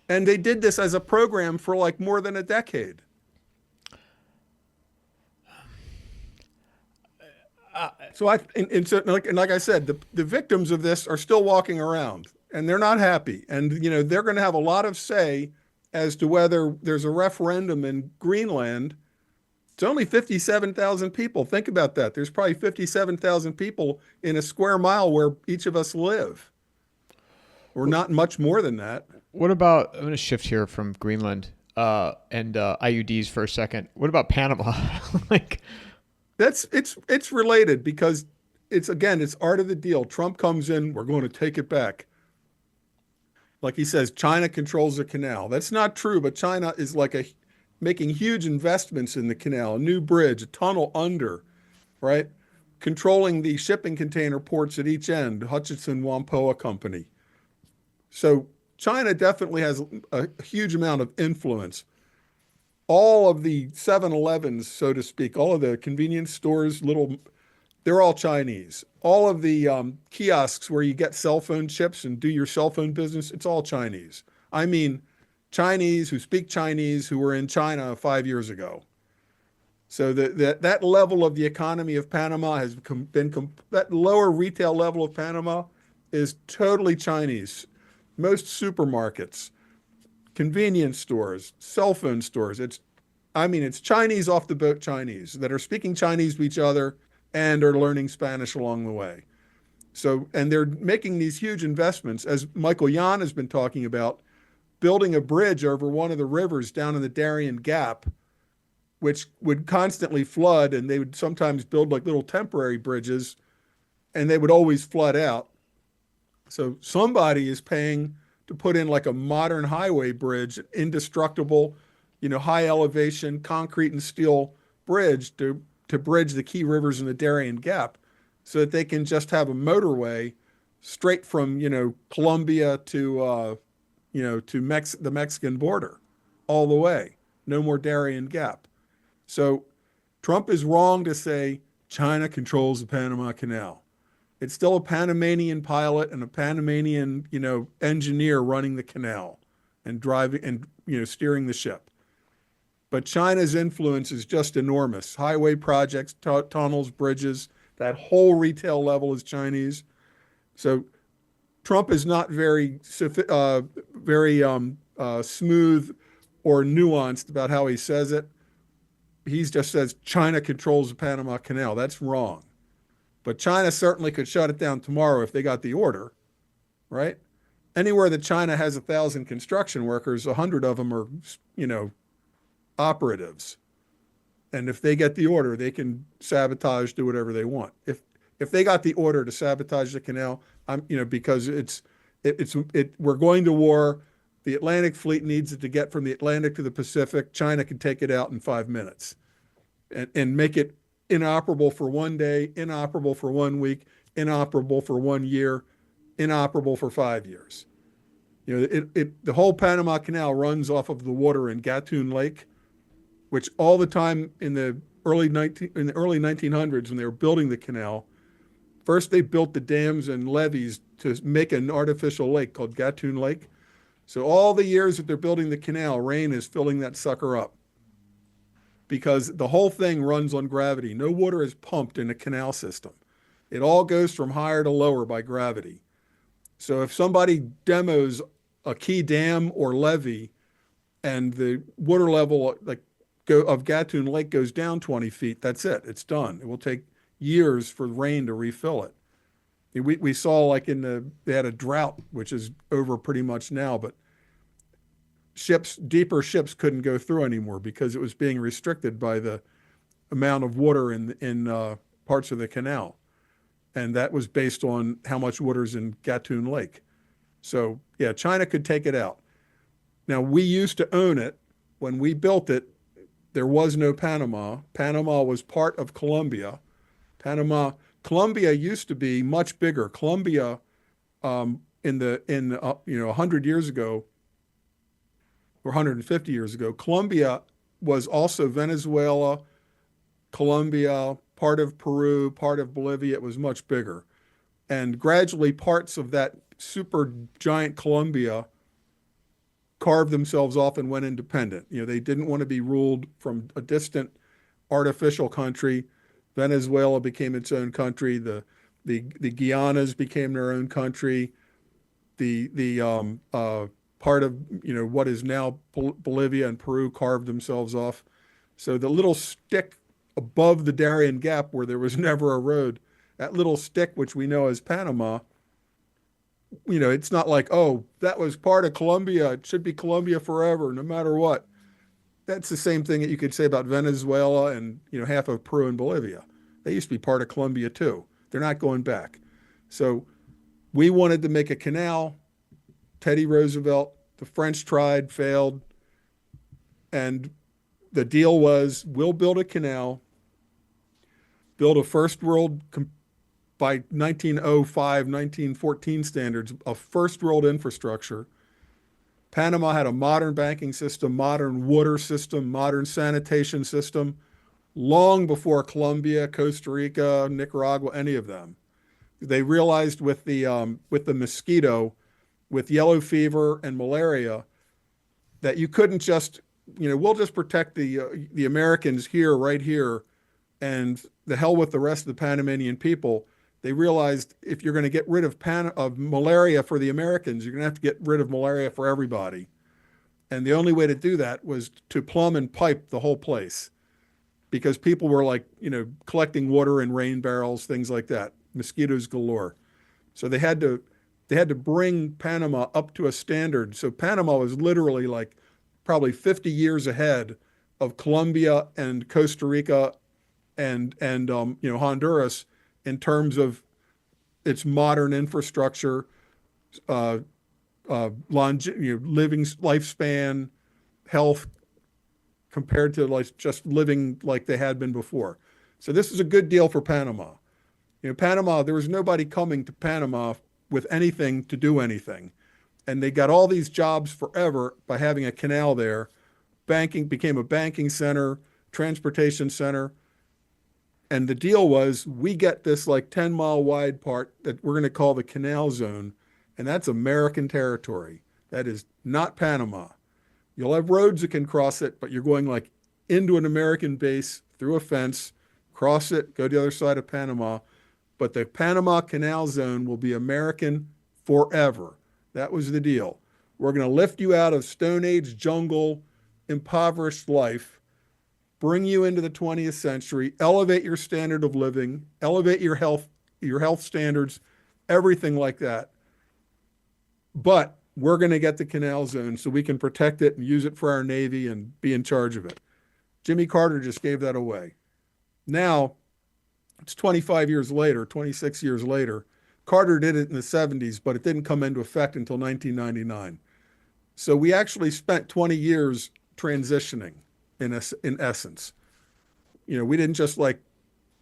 And they did this as a program for more than a decade. So like I said, the victims of this are still walking around, and they're not happy. And they're going to have a lot of say as to whether there's a referendum in Greenland. It's only 57,000 people. Think about that. There's probably 57,000 people in a square mile where each of us live. or not much more than that. What about, I'm going to shift here from Greenland and IUDs for a second. What about Panama? Like, It's related because it's art of the deal. Trump comes in, we're going to take it back. Like he says, China controls the canal. That's not true, but China is making huge investments in the canal, a new bridge, a tunnel under, right? Controlling the shipping container ports at each end, Hutchison Whampoa Company. So China definitely has a huge amount of influence. All of the 7-Elevens, so to speak, all of the convenience stores, they're all Chinese. All of the kiosks where you get cell phone chips and do your cell phone business, it's all Chinese. I mean, Chinese who speak Chinese who were in China 5 years ago. So that level of the economy of Panama has that lower retail level of Panama is totally Chinese. Most supermarkets, convenience stores, cell phone stores, it's Chinese off the boat Chinese that are speaking Chinese to each other and are learning Spanish along the way. So, and they're making these huge investments, as Michael Yan has been talking about, building a bridge over one of the rivers down in the Darien Gap, which would constantly flood, and they would sometimes build like little temporary bridges, and they would always flood out. So somebody is paying to put in like a modern highway bridge, indestructible, high elevation concrete and steel bridge to bridge the key rivers in the Darien Gap, so that they can just have a motorway straight from Colombia to the Mexican border, all the way. No more Darien Gap. So Trump is wrong to say China controls the Panama Canal. It's still a Panamanian pilot and a Panamanian, engineer running the canal and driving and, steering the ship. But China's influence is just enormous. Highway projects, tunnels, bridges, that whole retail level is Chinese. So Trump is not very smooth or nuanced about how he says it. He just says China controls the Panama Canal. That's wrong. But China certainly could shut it down tomorrow if they got the order, right? Anywhere that China has 1,000 construction workers, 100 of them are, operatives. And if they get the order, they can sabotage, do whatever they want. If they got the order to sabotage the canal, because we're going to war. The Atlantic fleet needs it to get from the Atlantic to the Pacific. China can take it out in 5 minutes and make it inoperable for 1 day, inoperable for 1 week, inoperable for 1 year, inoperable for 5 years. The whole Panama Canal runs off of the water in Gatun Lake, which all the time in the early 1900s when they were building the canal, first they built the dams and levees to make an artificial lake called Gatun Lake. So all the years that they're building the canal, rain is filling that sucker up because the whole thing runs on gravity. No water is pumped in a canal system. It all goes from higher to lower by gravity. So if somebody demos a key dam or levee and the water level of Gatun Lake goes down 20 feet, that's it. It's done. It will take years for rain to refill it. We saw they had a drought, which is over pretty much now, but deeper ships couldn't go through anymore because it was being restricted by the amount of water in parts of the canal. And that was based on how much water's in Gatun Lake. So yeah, China could take it out. Now we used to own it. When we built it, there was no Panama. Panama was part of Colombia. Colombia used to be much bigger. Colombia, 100 years ago or 150 years ago, Colombia was also Venezuela, Colombia, part of Peru, part of Bolivia. It was much bigger, and gradually parts of that super giant Colombia carved themselves off and went independent. They didn't want to be ruled from a distant artificial country. Venezuela became its own country. The Guianas became their own country. The part of what is now Bolivia and Peru carved themselves off. So the little stick above the Darien Gap where there was never a road, that little stick which we know as Panama, it's not like, oh, that was part of Colombia. It should be Colombia forever, no matter what. That's the same thing that you could say about Venezuela and, half of Peru and Bolivia. They used to be part of Colombia too. They're not going back. So we wanted to make a canal. Teddy Roosevelt, the French tried, failed. And the deal was we'll build a canal, build a first world, by 1905, 1914 standards, a first world infrastructure. Panama had a modern banking system, modern water system, modern sanitation system, long before Colombia, Costa Rica, Nicaragua, any of them. They realized with the mosquito, with yellow fever and malaria, that you couldn't just, we'll just protect the Americans here, right here, and the hell with the rest of the Panamanian people. They realized if you're going to get rid of malaria for the Americans, you're going to have to get rid of malaria for everybody. And the only way to do that was to plumb and pipe the whole place, because people were like, collecting water in rain barrels, things like that, mosquitoes galore. So they had to bring Panama up to a standard. So Panama was literally like probably 50 years ahead of Colombia and Costa Rica and Honduras in terms of its modern infrastructure, living lifespan, health, compared to like just living like they had been before. So this is a good deal for Panama. Panama, there was nobody coming to Panama with anything to do anything. And they got all these jobs forever by having a canal there. Banking became a banking center, transportation center. And the deal was we get this like 10-mile wide part that we're going to call the Canal Zone, and that's American territory. That is not Panama. You'll have roads that can cross it, but you're going like into an American base through a fence, cross it, go to the other side of Panama. But the Panama Canal Zone will be American forever. That was the deal. We're going to lift you out of Stone Age jungle, impoverished life, bring you into the 20th century, elevate your standard of living, elevate your health standards, everything like that. But we're going to get the canal zone so we can protect it and use it for our Navy and be in charge of it. Jimmy Carter just gave that away. Now, it's 25 years later, 26 years later. Carter did it in the 70s, but it didn't come into effect until 1999. So we actually spent 20 years transitioning in essence. We didn't just like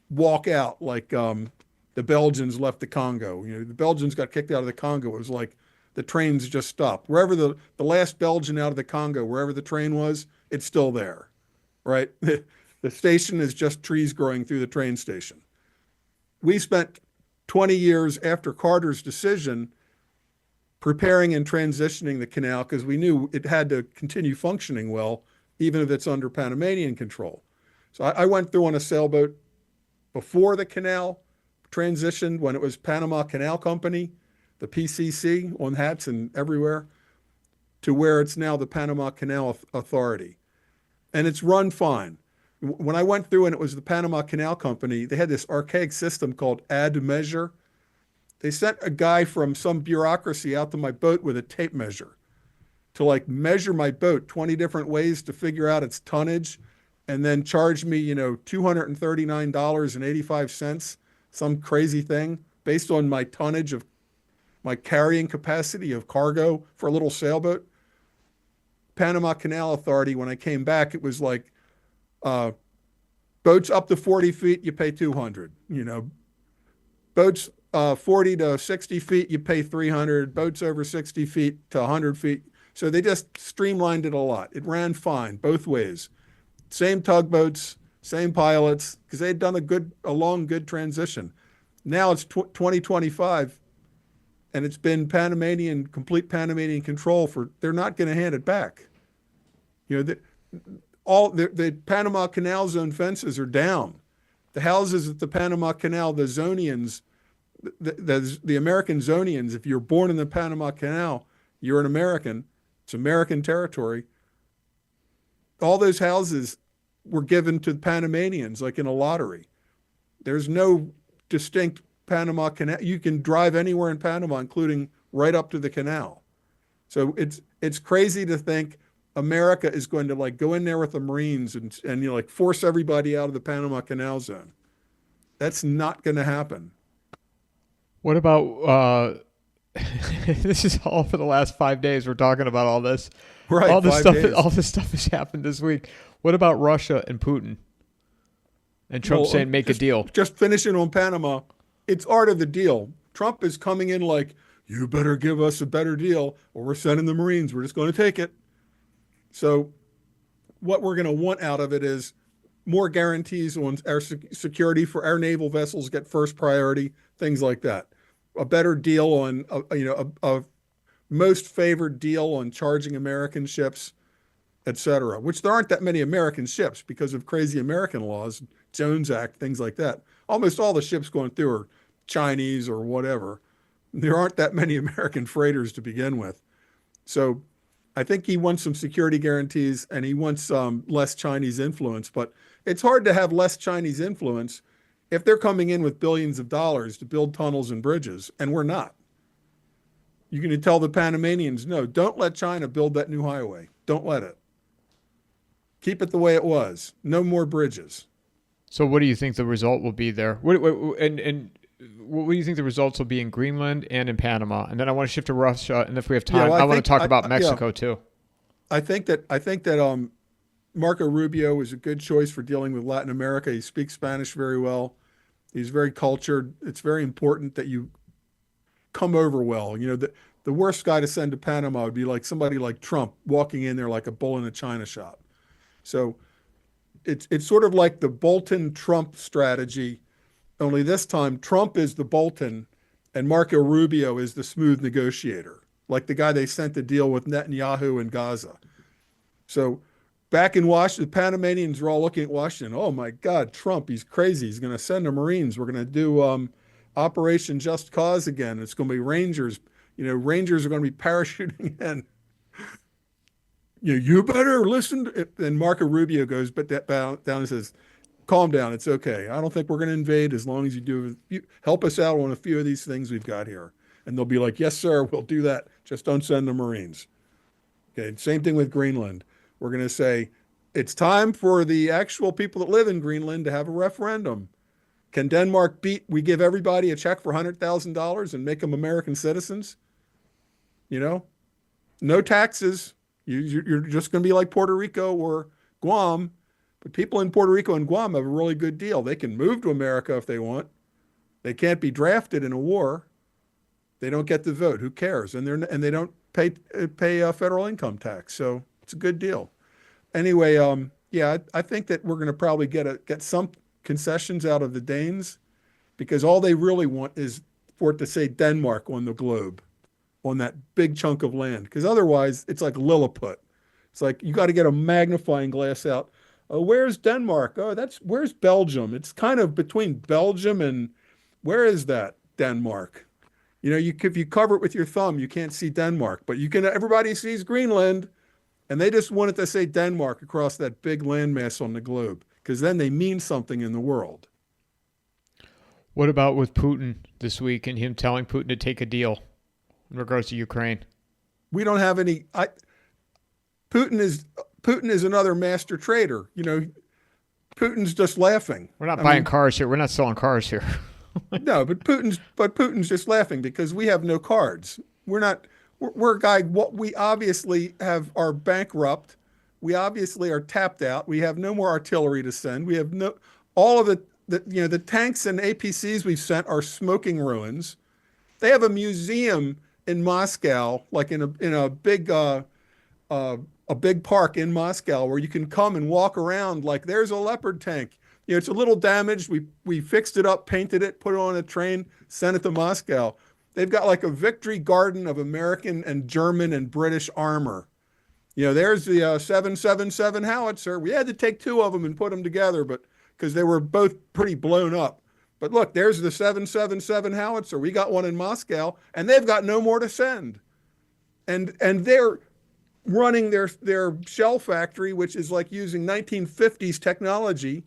walk out like the Belgians left the Congo. The Belgians got kicked out of the Congo. It was like the trains just stopped. Wherever the last Belgian out of the Congo, wherever the train was, it's still there, right? The station is just trees growing through the train station. We spent 20 years after Carter's decision preparing and transitioning the canal because we knew it had to continue functioning well, even if it's under Panamanian control. So I went through on a sailboat before the canal transitioned, when it was Panama Canal Company, the PCC on hats and everywhere, to where it's now the Panama Canal Authority. And it's run fine. When I went through and it was the Panama Canal Company, they had this archaic system called add measure. They sent a guy from some bureaucracy out to my boat with a tape measure to like measure my boat 20 different ways to figure out its tonnage, and then charge me, $239.85, some crazy thing based on my tonnage of my carrying capacity of cargo for a little sailboat. Panama Canal Authority, when I came back, it was like, boats up to 40 feet, you pay 200, boats 40 to 60 feet, you pay 300, boats over 60 feet to 100 feet. So they just streamlined it a lot. It ran fine both ways. Same tugboats, same pilots, because they'd done a long, good transition. Now it's 2025, and it's been complete Panamanian control they're not going to hand it back. The Panama Canal Zone fences are down. The houses at the Panama Canal, the Zonians, the American Zonians, if you're born in the Panama Canal, you're an American. It's American territory. All those houses were given to Panamanians, like in a lottery. There's no distinct Panama Canal. You can drive anywhere in Panama, including right up to the canal. So it's crazy to think America is going to like go in there with the Marines and like force everybody out of the Panama Canal zone. That's not going to happen. What about this is all for the last 5 days. We're talking about all this. Right. All this 5 stuff. days. All this stuff has happened this week. What about Russia and Putin? And Trump saying make a deal. Just finishing on Panama. It's art of the deal. Trump is coming in like, you better give us a better deal or we're sending the Marines. We're just going to take it. So what we're going to want out of it is more guarantees on our security for our naval vessels get first priority, things like that. A better deal on, a most favored deal on charging American ships, et cetera, which there aren't that many American ships because of crazy American laws, Jones Act, things like that. Almost all the ships going through are Chinese or whatever. There aren't that many American freighters to begin with. So I think he wants some security guarantees and he wants less Chinese influence, but it's hard to have less Chinese influence if they're coming in with billions of dollars to build tunnels and bridges, and we're not. You're going to tell the Panamanians, no, don't let China build that new highway. Don't let it. Keep it the way it was. No more bridges. So what do you think the result will be there? What do you think the results will be in Greenland and in Panama? And then I want to shift to Russia, and if we have time, I want to talk about Mexico too. I think that Marco Rubio is a good choice for dealing with Latin America. He speaks Spanish very well. He's very cultured. It's very important that you come over well. You know, the worst guy to send to Panama would be like somebody like Trump walking in there like a bull in a china shop. So it's sort of like the Bolton-Trump strategy, only this time Trump is the Bolton and Marco Rubio is the smooth negotiator, like the guy they sent to deal with Netanyahu in Gaza. So back in Washington, the Panamanians were all looking at Washington. Oh my God, Trump, he's crazy. He's going to send the Marines. We're going to do Operation Just Cause again. It's going to be Rangers. You know, Rangers are going to be parachuting in. You better listen. And Marco Rubio goes down and says, calm down. It's okay. I don't think we're going to invade as long as you help us out on a few of these things we've got here. And they'll be like, yes, sir, we'll do that. Just don't send the Marines. Okay. Same thing with Greenland. We're going to say it's time for the actual people that live in Greenland to have a referendum. Can Denmark we give everybody a check for $100,000 and make them American citizens? You know, no taxes. You're just going to be like Puerto Rico or Guam, but people in Puerto Rico and Guam have a really good deal. They can move to America if they want. They can't be drafted in a war. They don't get to vote. Who cares? And they don't pay federal income tax. So it's a good deal. Anyway, I think that we're going to probably get some concessions out of the Danes because all they really want is for it to say Denmark on the globe, on that big chunk of land, because otherwise it's like Lilliput. It's like you got to get a magnifying glass out. Oh, where's Denmark? Oh, where's Belgium? It's kind of between Belgium and where is that Denmark? You know, if you cover it with your thumb, you can't see Denmark, but everybody sees Greenland, and they just want it to say Denmark across that big landmass on the globe, because then they mean something in the world. What about with Putin this week and him telling Putin to take a deal in regards to Ukraine? We don't have any. Putin is another master trader. You know, Putin's just laughing. We're not buying cars here. We're not selling cars here. No, but Putin's just laughing because we have no cards. We're a guy. What we obviously are bankrupt. We obviously are tapped out. We have no more artillery to send. We have all of the tanks and APCs we've sent are smoking ruins. They have a museum in Moscow, like in a big park in Moscow, where you can come and walk around like there's a Leopard tank. You know, it's a little damaged. We fixed it up, painted it, put it on a train, sent it to Moscow. They've got like a victory garden of American and German and British armor. You know, there's the 777 howitzer. We had to take two of them and put them together, but because they were both pretty blown up. But look, there's the 777 howitzer. We got one in Moscow, and they've got no more to send. And they're running their shell factory, which is like using 1950s technology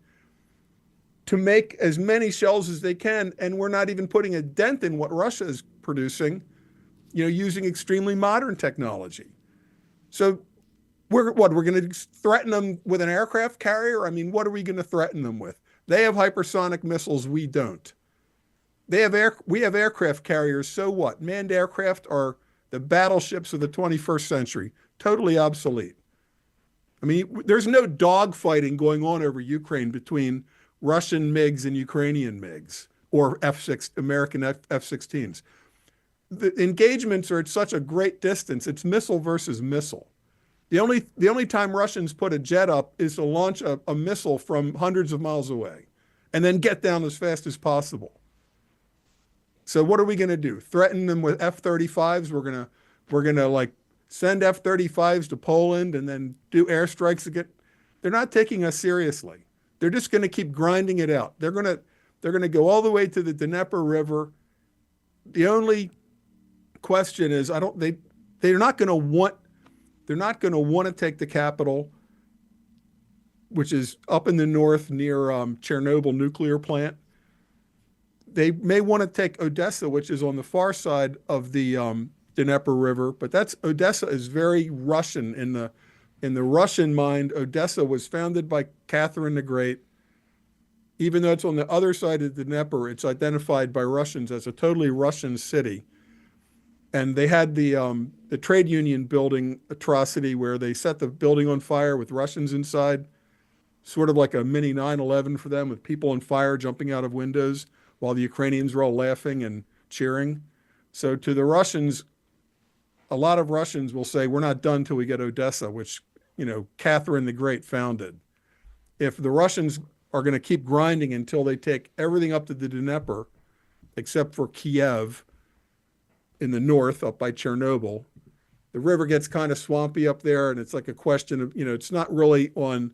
to make as many shells as they can, and we're not even putting a dent in what Russia is producing. using extremely modern technology. So we're going to threaten them with an aircraft carrier? I mean, what are we going to threaten them with? They have hypersonic missiles. We don't. We have aircraft carriers. So what? Manned aircraft are the battleships of the 21st century. Totally obsolete. I mean, there's no dogfighting going on over Ukraine between Russian MiGs and Ukrainian MiGs or American F-16s. The engagements are at such a great distance. It's missile versus missile. The only time Russians put a jet up is to launch a missile from hundreds of miles away and then get down as fast as possible. So what are we going to do? Threaten them with F-35s? We're gonna like send F-35s to Poland and then do airstrikes again? They're not taking us seriously. They're just going to keep grinding it out. They're going to go all the way to the Dnieper River. The only question is, they're not going to want to take the capital, which is up in the north near Chernobyl nuclear plant. They may want to take Odessa, which is on the far side of the Dnieper River, but Odessa is very Russian in the Russian mind. Odessa was founded by Catherine the Great. Even though it's on the other side of the Dnieper, it's identified by Russians as a totally Russian city. And they had the trade union building atrocity where they set the building on fire with Russians inside, sort of like a mini 9/11 for them, with people on fire jumping out of windows while the Ukrainians were all laughing and cheering. So to the Russians, a lot of Russians will say, we're not done till we get Odessa, which, Catherine the Great founded. If the Russians are going to keep grinding until they take everything up to the Dnieper, except for Kiev in the north up by Chernobyl, the river gets kind of swampy up there, and it's like a question of, it's not really on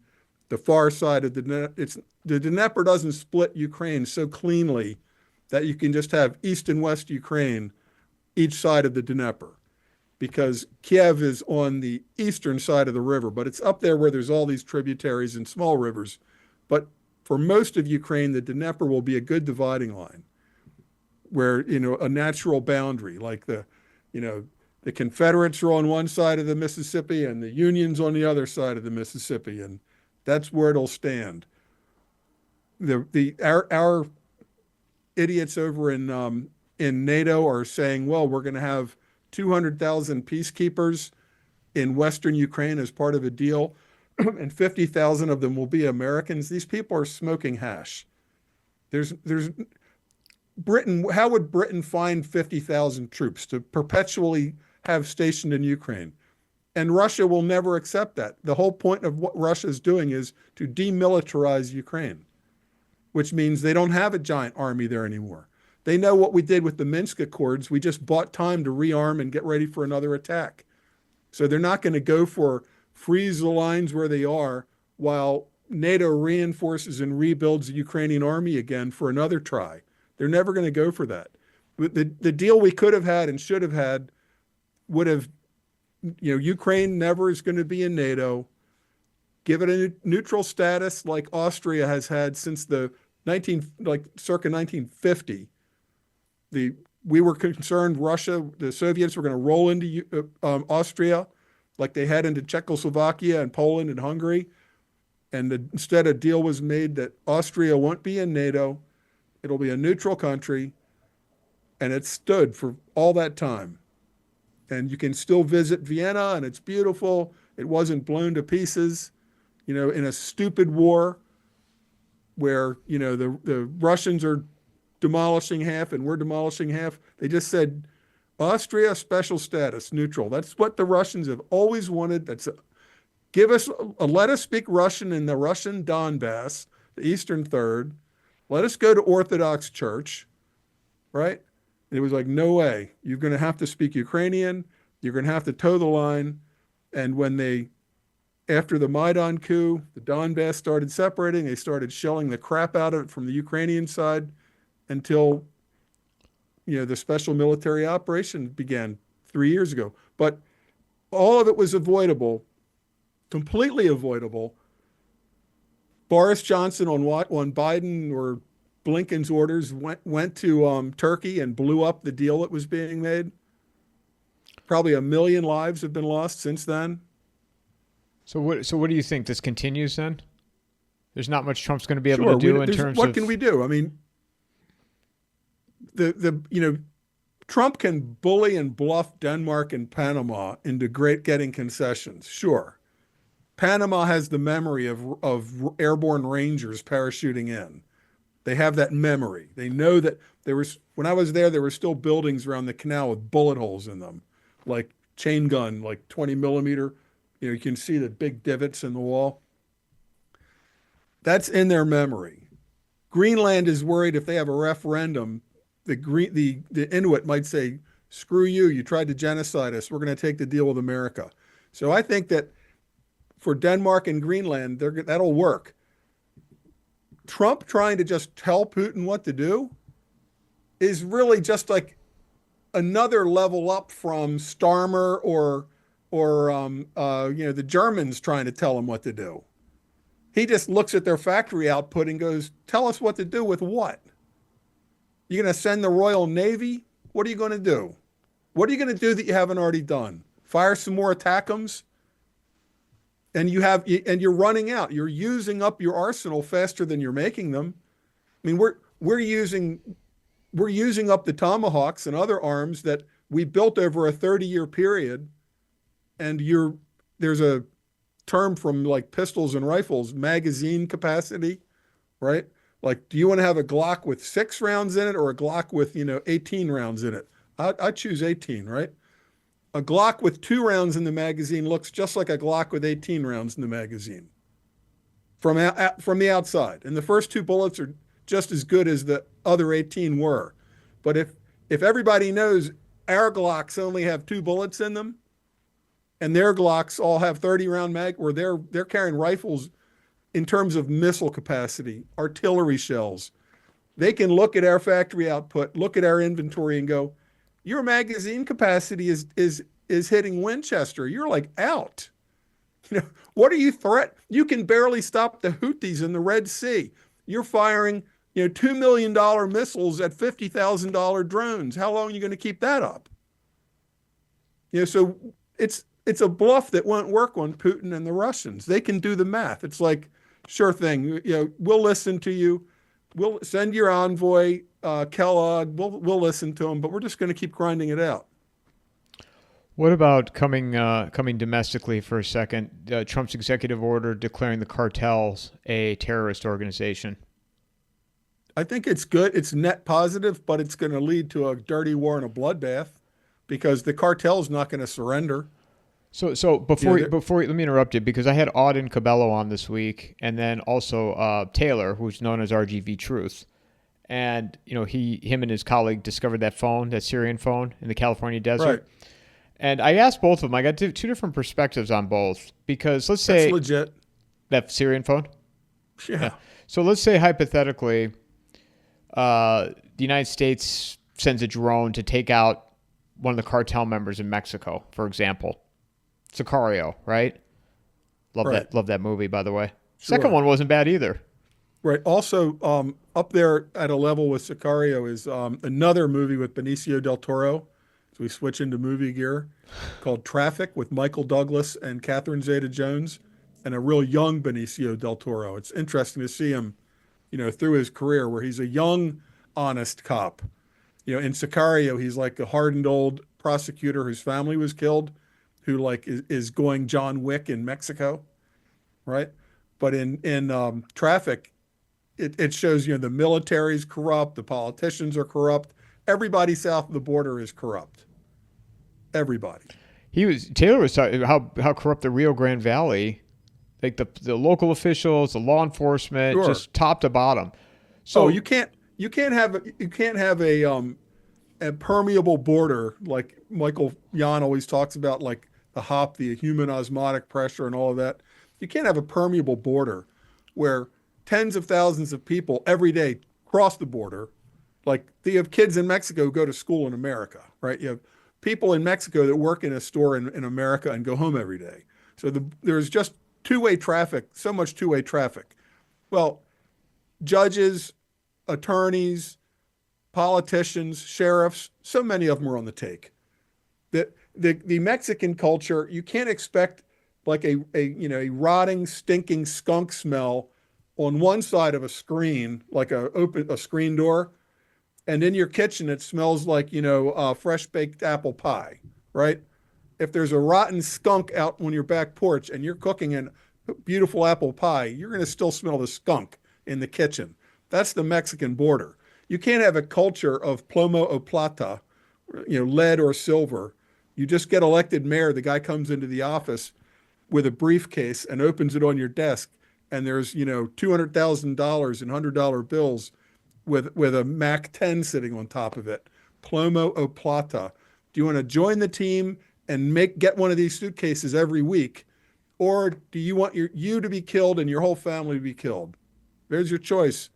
the far side of the Dnieper doesn't split Ukraine so cleanly that you can just have east and west Ukraine each side of the Dnieper, because Kiev is on the eastern side of the river, but it's up there where there's all these tributaries and small rivers. But for most of Ukraine, the Dnieper will be a good dividing line where, a natural boundary, like the Confederates are on one side of the Mississippi and the Union's on the other side of the Mississippi, and that's where it'll stand. Our idiots over in NATO are saying, well, we're going to have 200,000 peacekeepers in Western Ukraine as part of a deal, and 50,000 of them will be Americans. These people are smoking hash. There's Britain. How would Britain find 50,000 troops to perpetually have stationed in Ukraine? And Russia will never accept that. The whole point of what Russia is doing is to demilitarize Ukraine, which means they don't have a giant army there anymore. They know what we did with the Minsk Accords. We just bought time to rearm and get ready for another attack. So they're not going to go for freeze the lines where they are while NATO reinforces and rebuilds the Ukrainian army again for another try. They're never going to go for that. The deal we could have had and should have had would have, Ukraine never is going to be in NATO. Give it a neutral status like Austria has had since circa 1950. We were concerned the Soviets were going to roll into Austria like they had into Czechoslovakia and Poland and Hungary. And instead a deal was made that Austria won't be in NATO. It'll be a neutral country. And it stood for all that time. And you can still visit Vienna, and it's beautiful. It wasn't blown to pieces, in a stupid war where, the Russians are demolishing half and we're demolishing half. They just said, Austria, special status, neutral. That's what the Russians have always wanted. Let us speak Russian in the Russian Donbass, the Eastern Third. Let us go to Orthodox Church, right? And it was like, no way. You're going to have to speak Ukrainian. You're going to have to toe the line. And after the Maidan coup, the Donbass started separating. They started shelling the crap out of it from the Ukrainian side until, the special military operation began 3 years ago. But all of it was avoidable, completely avoidable. Boris Johnson on Biden or Blinken's orders went to Turkey and blew up the deal that was being made. Probably 1 million lives have been lost since then. So what do you think? This continues then? There's not much Trump's going to be able Sure, to do in terms what of can we do? I mean, Trump can bully and bluff Denmark and Panama into getting concessions. Sure. Panama has the memory of airborne rangers parachuting in. They have that memory. They know that when I was there were still buildings around the canal with bullet holes in them, like chain gun, like 20 millimeter. You can see the big divots in the wall. That's in their memory. Greenland is worried if they have a referendum, the Inuit might say, screw you, you tried to genocide us. We're going to take the deal with America. So I think that for Denmark and Greenland, that'll work. Trump trying to just tell Putin what to do is really just like another level up from Starmer or the Germans trying to tell him what to do. He just looks at their factory output and goes, tell us what to do with what? You're going to send the Royal Navy? What are you going to do? What are you going to do that you haven't already done? Fire some more ATACMS? And you're running out. You're using up your arsenal faster than you're making them. I mean, we're using up the Tomahawks and other arms that we built over a 30-year period. And there's a term from like pistols and rifles, magazine capacity, right? Like, do you want to have a Glock with 6 rounds in it or a Glock with 18 rounds in it? I choose 18, right? A Glock with 2 rounds in the magazine looks just like a Glock with 18 rounds in the magazine from the outside. And the first 2 bullets are just as good as the other 18 were. But if everybody knows our Glocks only have 2 bullets in them and their Glocks all have 30-round or they're carrying rifles in terms of missile capacity, artillery shells, they can look at our factory output, look at our inventory and go, your magazine capacity is hitting Winchester. You're like out. What are you threat? You can barely stop the Houthis in the Red Sea. You're firing, $2 million missiles at $50,000 drones. How long are you going to keep that up? So it's a bluff that won't work on Putin and the Russians. They can do the math. It's like, sure thing. We'll listen to you. We'll send your envoy, Kellogg. We'll listen to him, but we're just going to keep grinding it out. What about coming domestically for a second? Trump's executive order declaring the cartels a terrorist organization. I think it's good. It's net positive, but it's going to lead to a dirty war and a bloodbath because the cartel's not going to surrender. So before let me interrupt you because I had Auden Cabello on this week, and then also Taylor, who's known as RGV Truth, and him and his colleague discovered that Syrian phone in the California desert. Right. And I asked both of them. I got 2 different perspectives on both because let's say that's legit. That Syrian phone. Yeah. So let's say hypothetically, the United States sends a drone to take out one of the cartel members in Mexico, for example. Sicario, right? Love that movie, by the way. Sure. Second one wasn't bad either. Right. Also, up there at a level with Sicario is another movie with Benicio del Toro. So we switch into movie gear called Traffic with Michael Douglas and Catherine Zeta-Jones and a real young Benicio del Toro. It's interesting to see him, through his career where he's a young, honest cop. In Sicario, he's like a hardened old prosecutor whose family was killed, who like is going John Wick in Mexico, right? But in Traffic, it shows the military's corrupt, the politicians are corrupt, everybody south of the border is corrupt. Everybody. Taylor was talking about how corrupt the Rio Grande Valley, like the local officials, the law enforcement, Sure. just top to bottom. So you can't have a permeable border like Michael Jan always talks about, like the HOP, the human osmotic pressure and all of that. You can't have a permeable border where tens of thousands of people every day cross the border. Like you have kids in Mexico who go to school in America, right? You have people in Mexico that work in a store in America and go home every day. So there's just two-way traffic, so much two-way traffic. Well, judges, attorneys, politicians, sheriffs, so many of them are on the take. the Mexican culture, you can't expect like a rotting, stinking skunk smell on one side of a screen, like a screen door, and in your kitchen it smells like fresh baked apple pie, right? If there's a rotten skunk out on your back porch and you're cooking a beautiful apple pie, you're going to still smell the skunk in the kitchen. That's the Mexican border. You can't have a culture of plomo o plata, lead or silver. You just get elected mayor. The guy comes into the office with a briefcase and opens it on your desk, and there's $200,000 in $100 bills with a Mac 10 sitting on top of it. Plomo o plata. Do you want to join the team and get one of these suitcases every week, or do you want you to be killed and your whole family to be killed? There's your choice.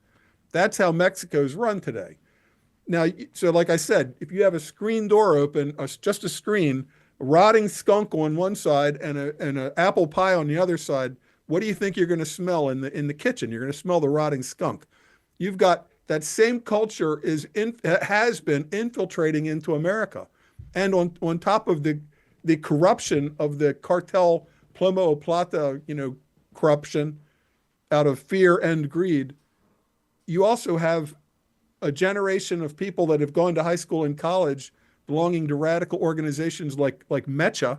That's how Mexico's run today. Now, so like I said, if you have a screen door open, just a screen, a rotting skunk on one side and an apple pie on the other side, what do you think you're going to smell in the kitchen? You're going to smell the rotting skunk. You've got that same culture has been infiltrating into America, and on top of the corruption of the cartel plomo o plata, corruption out of fear and greed, you also have a generation of people that have gone to high school and college belonging to radical organizations like Mecha,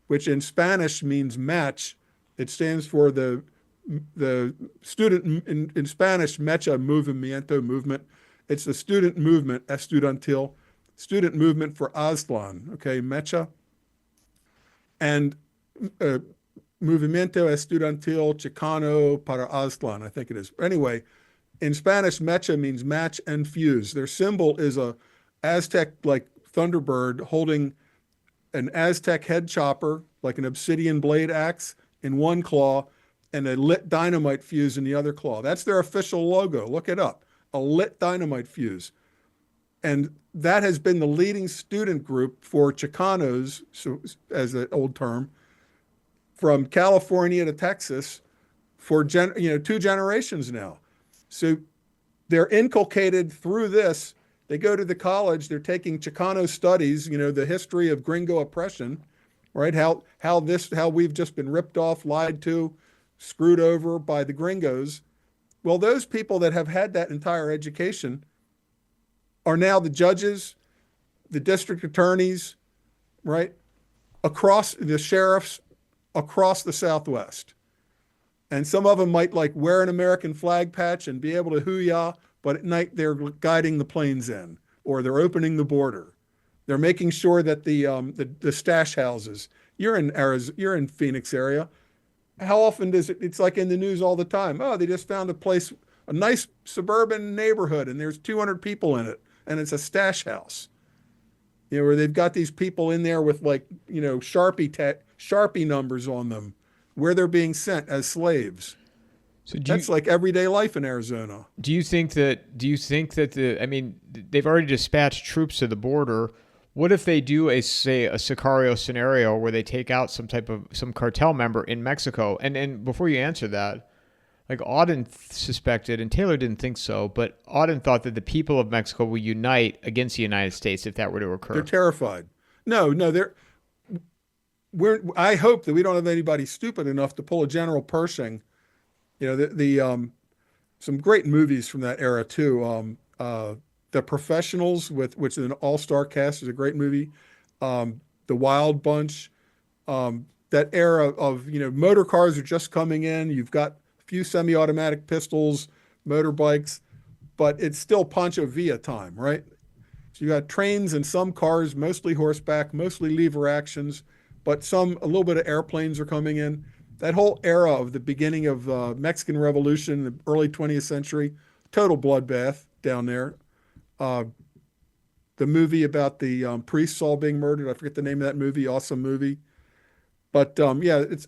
which in Spanish means match. It stands for the student in Spanish, Mecha, movimiento, movement. It's the student movement, estudiantil, student movement for Aztlan, okay, Mecha. And movimiento estudiantil chicano para Aztlan, I think it is. Anyway, in Spanish, Mecha means match and fuse. Their symbol is a Aztec-like thunderbird holding an Aztec head chopper, like an obsidian blade axe, in one claw, and a lit dynamite fuse in the other claw. That's their official logo. Look it up. A lit dynamite fuse. And that has been the leading student group for Chicanos, so, as an old term, from California to Texas for 2 generations now. So they're inculcated through this. They go to the college, they're taking Chicano studies, the history of gringo oppression, right? How we've just been ripped off, lied to, screwed over by the gringos. Well, those people that have had that entire education are now the judges, the district attorneys, right? Across the sheriffs across the Southwest. And some of them might wear an American flag patch and be able to hoo-yah, but at night they're guiding the planes in, or they're opening the border. They're making sure that the stash houses. You're in Phoenix area. How often does it's like in the news all the time? Oh, they just found a nice suburban neighborhood, and there's 200 people in it, and it's a stash house. Where they've got these people in there with Sharpie numbers on them, where they're being sent as slaves. So that's like everyday life in Arizona. Do you think that they've already dispatched troops to the border. What if they do a Sicario scenario where they take out some cartel member in Mexico? And before you answer that, Auden suspected, and Taylor didn't think so, but Auden thought that the people of Mexico will unite against the United States if that were to occur. They're terrified. No, I hope that we don't have anybody stupid enough to pull a General Pershing. Some great movies from that era too. The Professionals, which is an all-star cast, is a great movie. The Wild Bunch. That era of motor cars are just coming in. You've got a few semi-automatic pistols, motorbikes, but it's still Pancho Villa time, right? So you got trains and some cars, mostly horseback, mostly lever actions, but a little bit of airplanes are coming in. That whole era of the beginning of Mexican Revolution, the early 20th century, total bloodbath down there. The movie about the priests all being murdered, I forget the name of that movie, awesome movie. But it's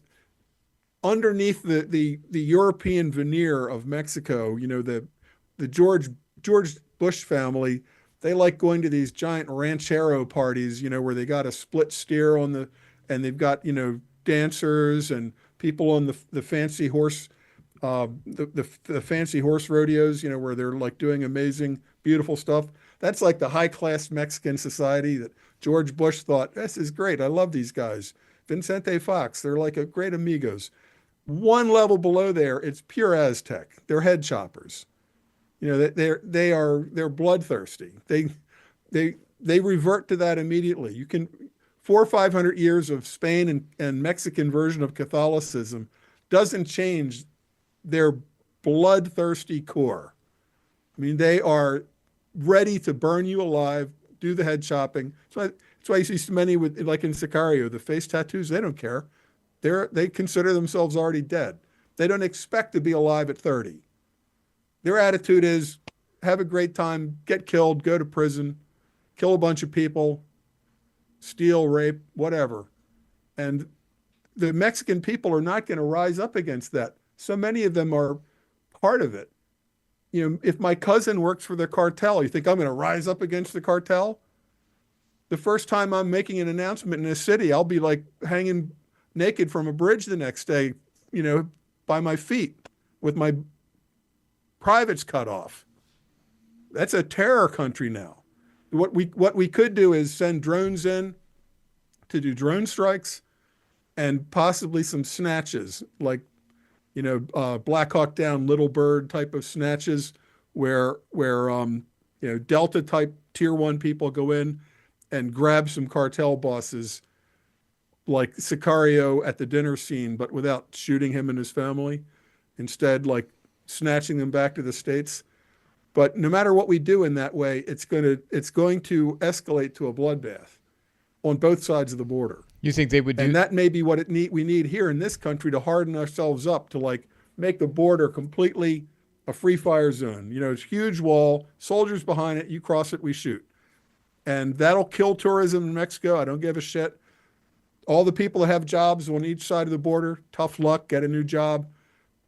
underneath the European veneer of Mexico, the George Bush family, they like going to these giant ranchero parties, where they got a split steer and they've got, dancers and people on the fancy horse, the fancy horse rodeos, where they're doing amazing, beautiful stuff. That's like the high class Mexican society that George Bush thought, this is great. I love these guys. Vicente Fox, they're like a great amigos. One level below there, it's pure Aztec. They're head choppers. They're bloodthirsty. They revert to that immediately. You can 400 or 500 years of Spain and Mexican version of Catholicism doesn't change their bloodthirsty core. I mean, they are ready to burn you alive, do the head chopping. That's why you see so many with, like in Sicario, the face tattoos. They don't care. They consider themselves already dead. They don't expect to be alive at 30. Their attitude is have a great time, get killed, go to prison, kill a bunch of people, steal, rape, whatever. And the Mexican people are not going to rise up against that. So many of them are part of it. If my cousin works for the cartel, you think I'm going to rise up against the cartel? The first time I'm making an announcement in a city, I'll be like hanging naked from a bridge the next day, by my feet with my privates cut off. That's a terror country now. What we could do is send drones in to do drone strikes and possibly some snatches, like Black Hawk Down, Little Bird type of snatches, where Delta type tier 1 people go in and grab some cartel bosses, like Sicario at the dinner scene, but without shooting him and his family. Instead, like snatching them back to the States. But no matter what we do in that way, it's going to escalate to a bloodbath on both sides of the border. You think they would do? And that may be what we need here in this country to harden ourselves up to like make the border completely a free fire zone. It's a huge wall, soldiers behind it, you cross it, we shoot. And that'll kill tourism in Mexico. I don't give a shit. All the people that have jobs on each side of the border, tough luck, get a new job.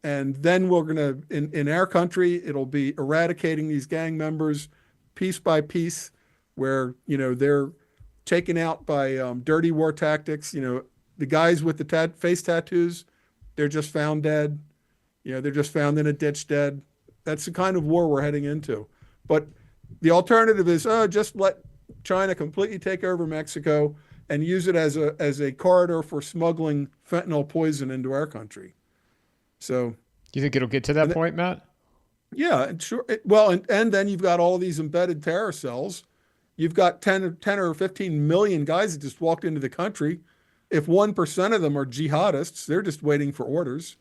And then we're going to, in our country, it'll be eradicating these gang members piece by piece, where, they're taken out by dirty war tactics. The guys with the face tattoos, they're just found dead. They're just found in a ditch dead. That's the kind of war we're heading into. But the alternative is, just let China completely take over Mexico and use it as a corridor for smuggling fentanyl poison into our country. So, do you think it'll get to that point, Matt? Yeah, sure. And then you've got all these embedded terror cells. You've got 10 or 15 million guys that just walked into the country. If 1% of them are jihadists, they're just waiting for orders.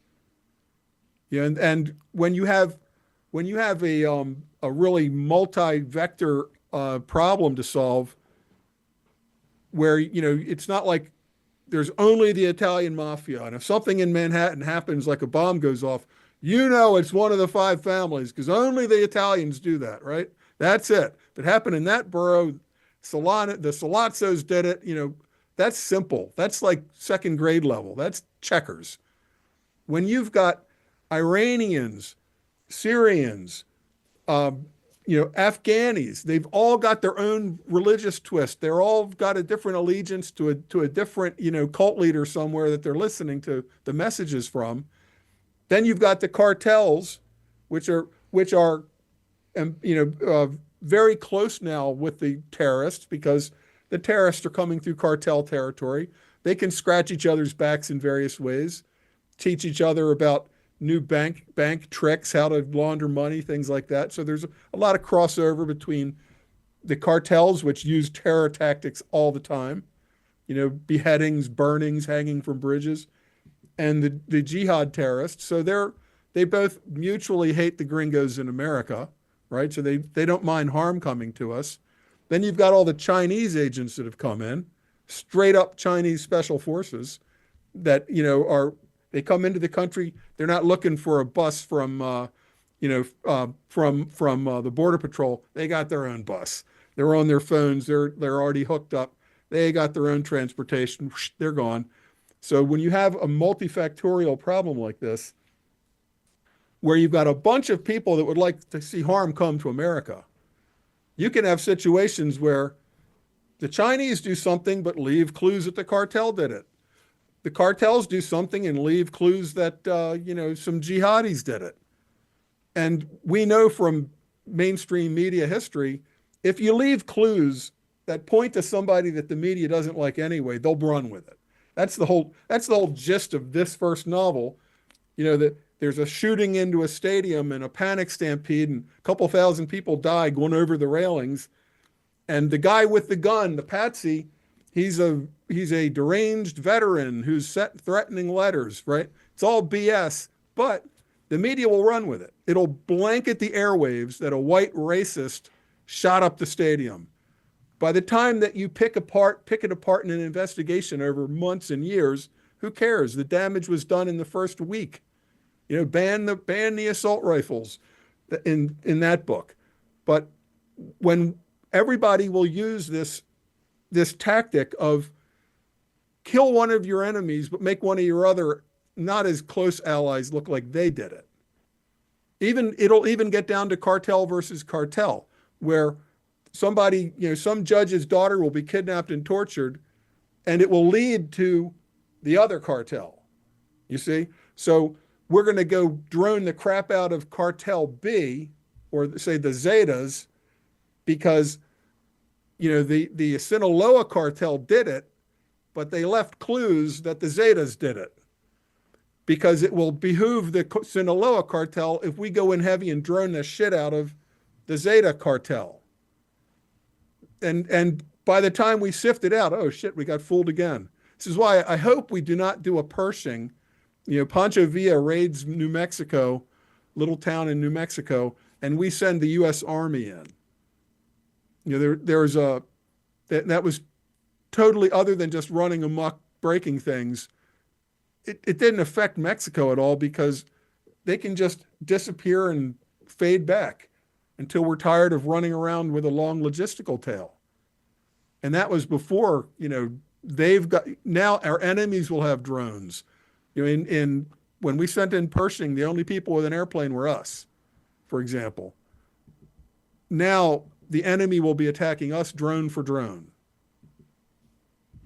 And when you have a really multi-vector problem to solve, where it's not like there's only the Italian mafia, and if something in Manhattan happens, like a bomb goes off, it's one of the 5 families because only the Italians do that, right? That's it. If it happened in that borough, the Salazzos did it. That's simple. That's like second grade level. That's checkers. When you've got Iranians, Syrians, Afghanis, they've all got their own religious twist. They're all got a different allegiance to a different, cult leader somewhere that they're listening to the messages from. Then you've got the cartels, which are very close now with the terrorists, because the terrorists are coming through cartel territory. They can scratch each other's backs in various ways, teach each other about new bank tricks, how to launder money, things like that. So there's a lot of crossover between the cartels, which use terror tactics all the time, beheadings, burnings, hanging from bridges, and the jihad terrorists. So they both mutually hate the gringos in America, right? So they don't mind harm coming to us. Then you've got all the Chinese agents that have come in, straight up Chinese special forces that, they come into the country. They're not looking for a bus from the Border Patrol. They got their own bus. They're on their phones. They're already hooked up. They got their own transportation. They're gone. So when you have a multifactorial problem like this, where you've got a bunch of people that would like to see harm come to America, you can have situations where the Chinese do something but leave clues that the cartel did it. The cartels do something and leave clues that, some jihadis did it. And we know from mainstream media history, if you leave clues that point to somebody that the media doesn't like anyway, they'll run with it. That's the whole gist of this first novel. That there's a shooting into a stadium and a panic stampede, and a couple thousand people die going over the railings. And the guy with the gun, the patsy, he's a deranged veteran who's set threatening letters, right? It's all BS, but the media will run with it. It'll blanket the airwaves that a white racist shot up the stadium. By the time that you pick it apart in an investigation over months and years, who cares? The damage was done in the first week. Ban the assault rifles in that book. But when everybody will use this tactic of kill one of your enemies, but make one of your other not as close allies look like they did it. It'll even get down to cartel versus cartel, where somebody, some judge's daughter will be kidnapped and tortured, and it will lead to the other cartel. You see? So we're going to go drone the crap out of cartel B, or say the Zetas, because the Sinaloa cartel did it, but they left clues that the Zetas did it. Because it will behoove the Sinaloa cartel if we go in heavy and drone the shit out of the Zeta cartel. And by the time we sift it out, oh shit, we got fooled again. This is why I hope we do not do a Pershing. Pancho Villa raids New Mexico, little town in New Mexico, and we send the U.S. Army in. That was totally, other than just running amok, breaking things. It didn't affect Mexico at all, because they can just disappear and fade back until we're tired of running around with a long logistical tail. And that was before, now our enemies will have drones. When we sent in Pershing, the only people with an airplane were us, for example. Now the enemy will be attacking us drone for drone.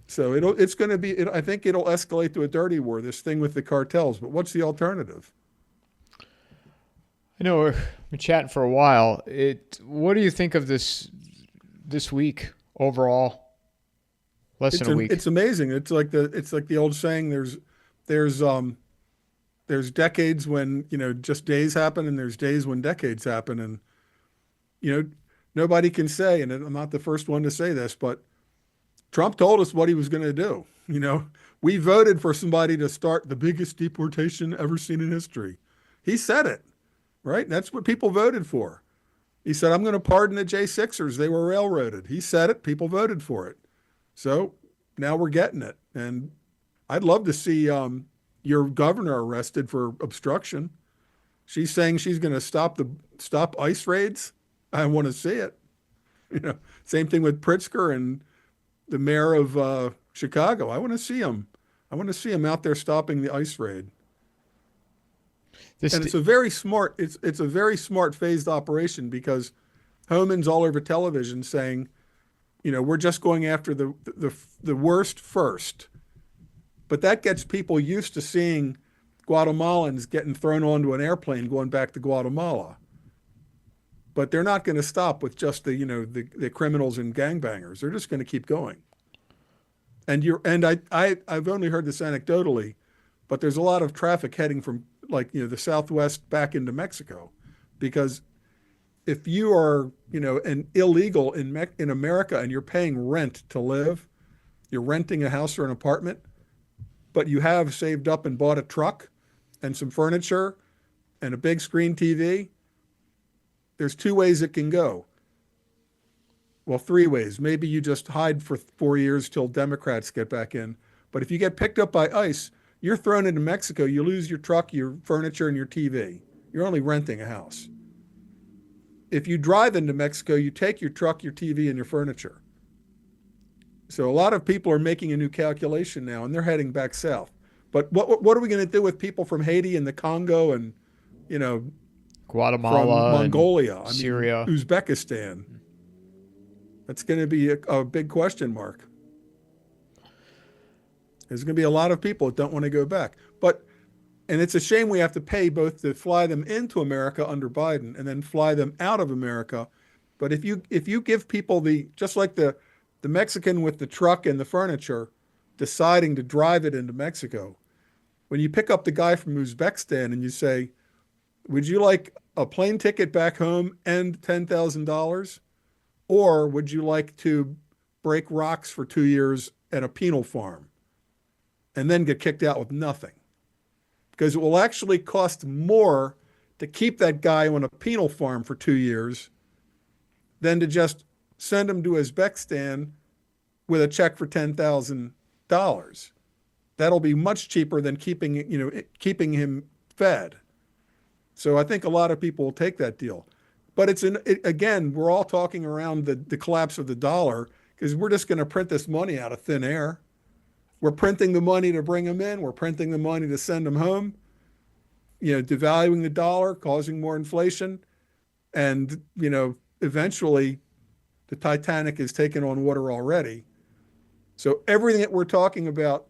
So it's going to be, I think it'll escalate to a dirty war, this thing with the cartels. But what's the alternative? I know we're chatting for a while. What do you think of this week overall? Less than a week. It's amazing. It's like the old saying. There's decades when just days happen, and there's days when decades happen, and nobody can say. And I'm not the first one to say this, but Trump told us what he was going to do. We voted for somebody to start the biggest deportation ever seen in history. He said it, right? That's what people voted for. He said, I'm going to pardon the J6ers. They were railroaded. He said it. People voted for it. So now we're getting it. And I'd love to see your governor arrested for obstruction. She's saying she's going to stop ICE raids. I want to see it. Same thing with Pritzker and the mayor of Chicago. I want to see him. I want to see him out there stopping the ICE raid. And it's a very smart. It's a very smart phased operation, because Homan's all over television saying, we're just going after the worst first. But that gets people used to seeing Guatemalans getting thrown onto an airplane going back to Guatemala. But they're not going to stop with just the criminals and gangbangers. They're just going to keep going. And I've only heard this anecdotally, but there's a lot of traffic heading from the Southwest back into Mexico, because if you are an illegal in America and you're paying rent to live, you're renting a house or an apartment, but you have saved up and bought a truck and some furniture and a big screen TV. There's two ways it can go. Well, three ways. Maybe you just hide for 4 years till Democrats get back in. But if you get picked up by ICE, you're thrown into Mexico. You lose your truck, your furniture, and your TV. You're only renting a house. If you drive into Mexico, you take your truck, your TV, and your furniture. So a lot of people are making a new calculation now, and they're heading back south. But what are we going to do with people from Haiti and the Congo and, Guatemala, from Mongolia, Syria, Uzbekistan? That's going to be a big question mark. There's going to be a lot of people that don't want to go back. And it's a shame we have to pay both to fly them into America under Biden and then fly them out of America. But if you give people just like the the Mexican with the truck and the furniture deciding to drive it into Mexico. When you pick up the guy from Uzbekistan and you say, would you like a plane ticket back home and $10,000? Or would you like to break rocks for 2 years at a penal farm and then get kicked out with nothing? Because it will actually cost more to keep that guy on a penal farm for 2 years than to just send him to Uzbekistan with a check for $10,000. That'll be much cheaper than keeping him fed. So I think a lot of people will take that deal. But again, we're all talking around the collapse of the dollar because we're just going to print this money out of thin air. We're printing the money to bring them in. We're printing the money to send them home, devaluing the dollar, causing more inflation. And, eventually the Titanic is taking on water already. So everything that we're talking about,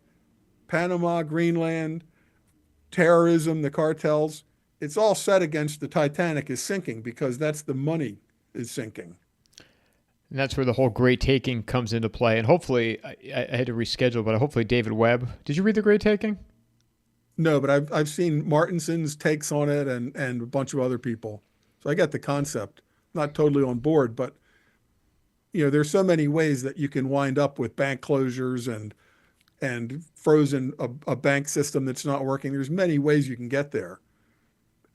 Panama, Greenland, terrorism, the cartels, it's all set against the Titanic is sinking because that's the money is sinking. And that's where the whole Great Taking comes into play. And hopefully, I had to reschedule, but hopefully David Webb. Did you read The Great Taking? No, but I've seen Martinson's takes on it and a bunch of other people. So I get the concept. Not totally on board, but there's so many ways that you can wind up with bank closures and frozen a bank system that's not working. There's many ways you can get there.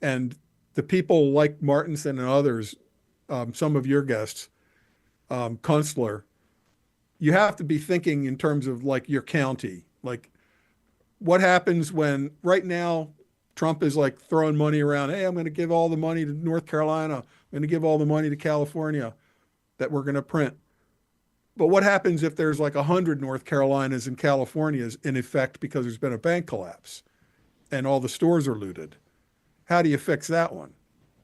And the people like Martinson and others, some of your guests, Kunstler, you have to be thinking in terms of like your county. Like what happens when right now Trump is like throwing money around. Hey, I'm going to give all the money to North Carolina. I'm going to give all the money to California that we're going to print. But what happens if there's like 100 North Carolinas and Californias in effect because there's been a bank collapse and all the stores are looted? How do you fix that one,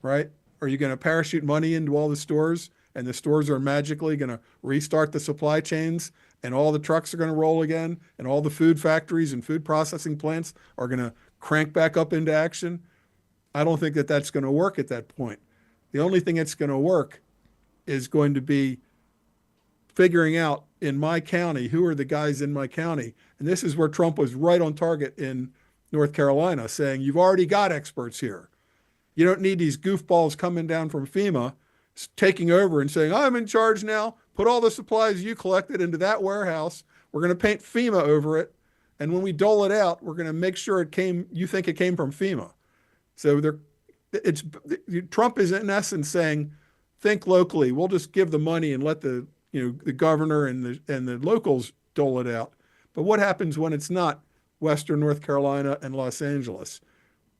right? Are you going to parachute money into all the stores and the stores are magically going to restart the supply chains and all the trucks are going to roll again and all the food factories and food processing plants are going to crank back up into action? I don't think that that's going to work at that point. The only thing that's going to work is going to be figuring out in my county, who are the guys in my county? And this is where Trump was right on target in North Carolina, saying, you've already got experts here. You don't need these goofballs coming down from FEMA, taking over and saying, I'm in charge now. Put all the supplies you collected into that warehouse. We're going to paint FEMA over it. And when we dole it out, we're going to make sure you think it came from FEMA. So Trump is in essence saying, think locally. We'll just give the money and let the governor and the locals dole it out. But what happens when it's not Western North Carolina and Los Angeles,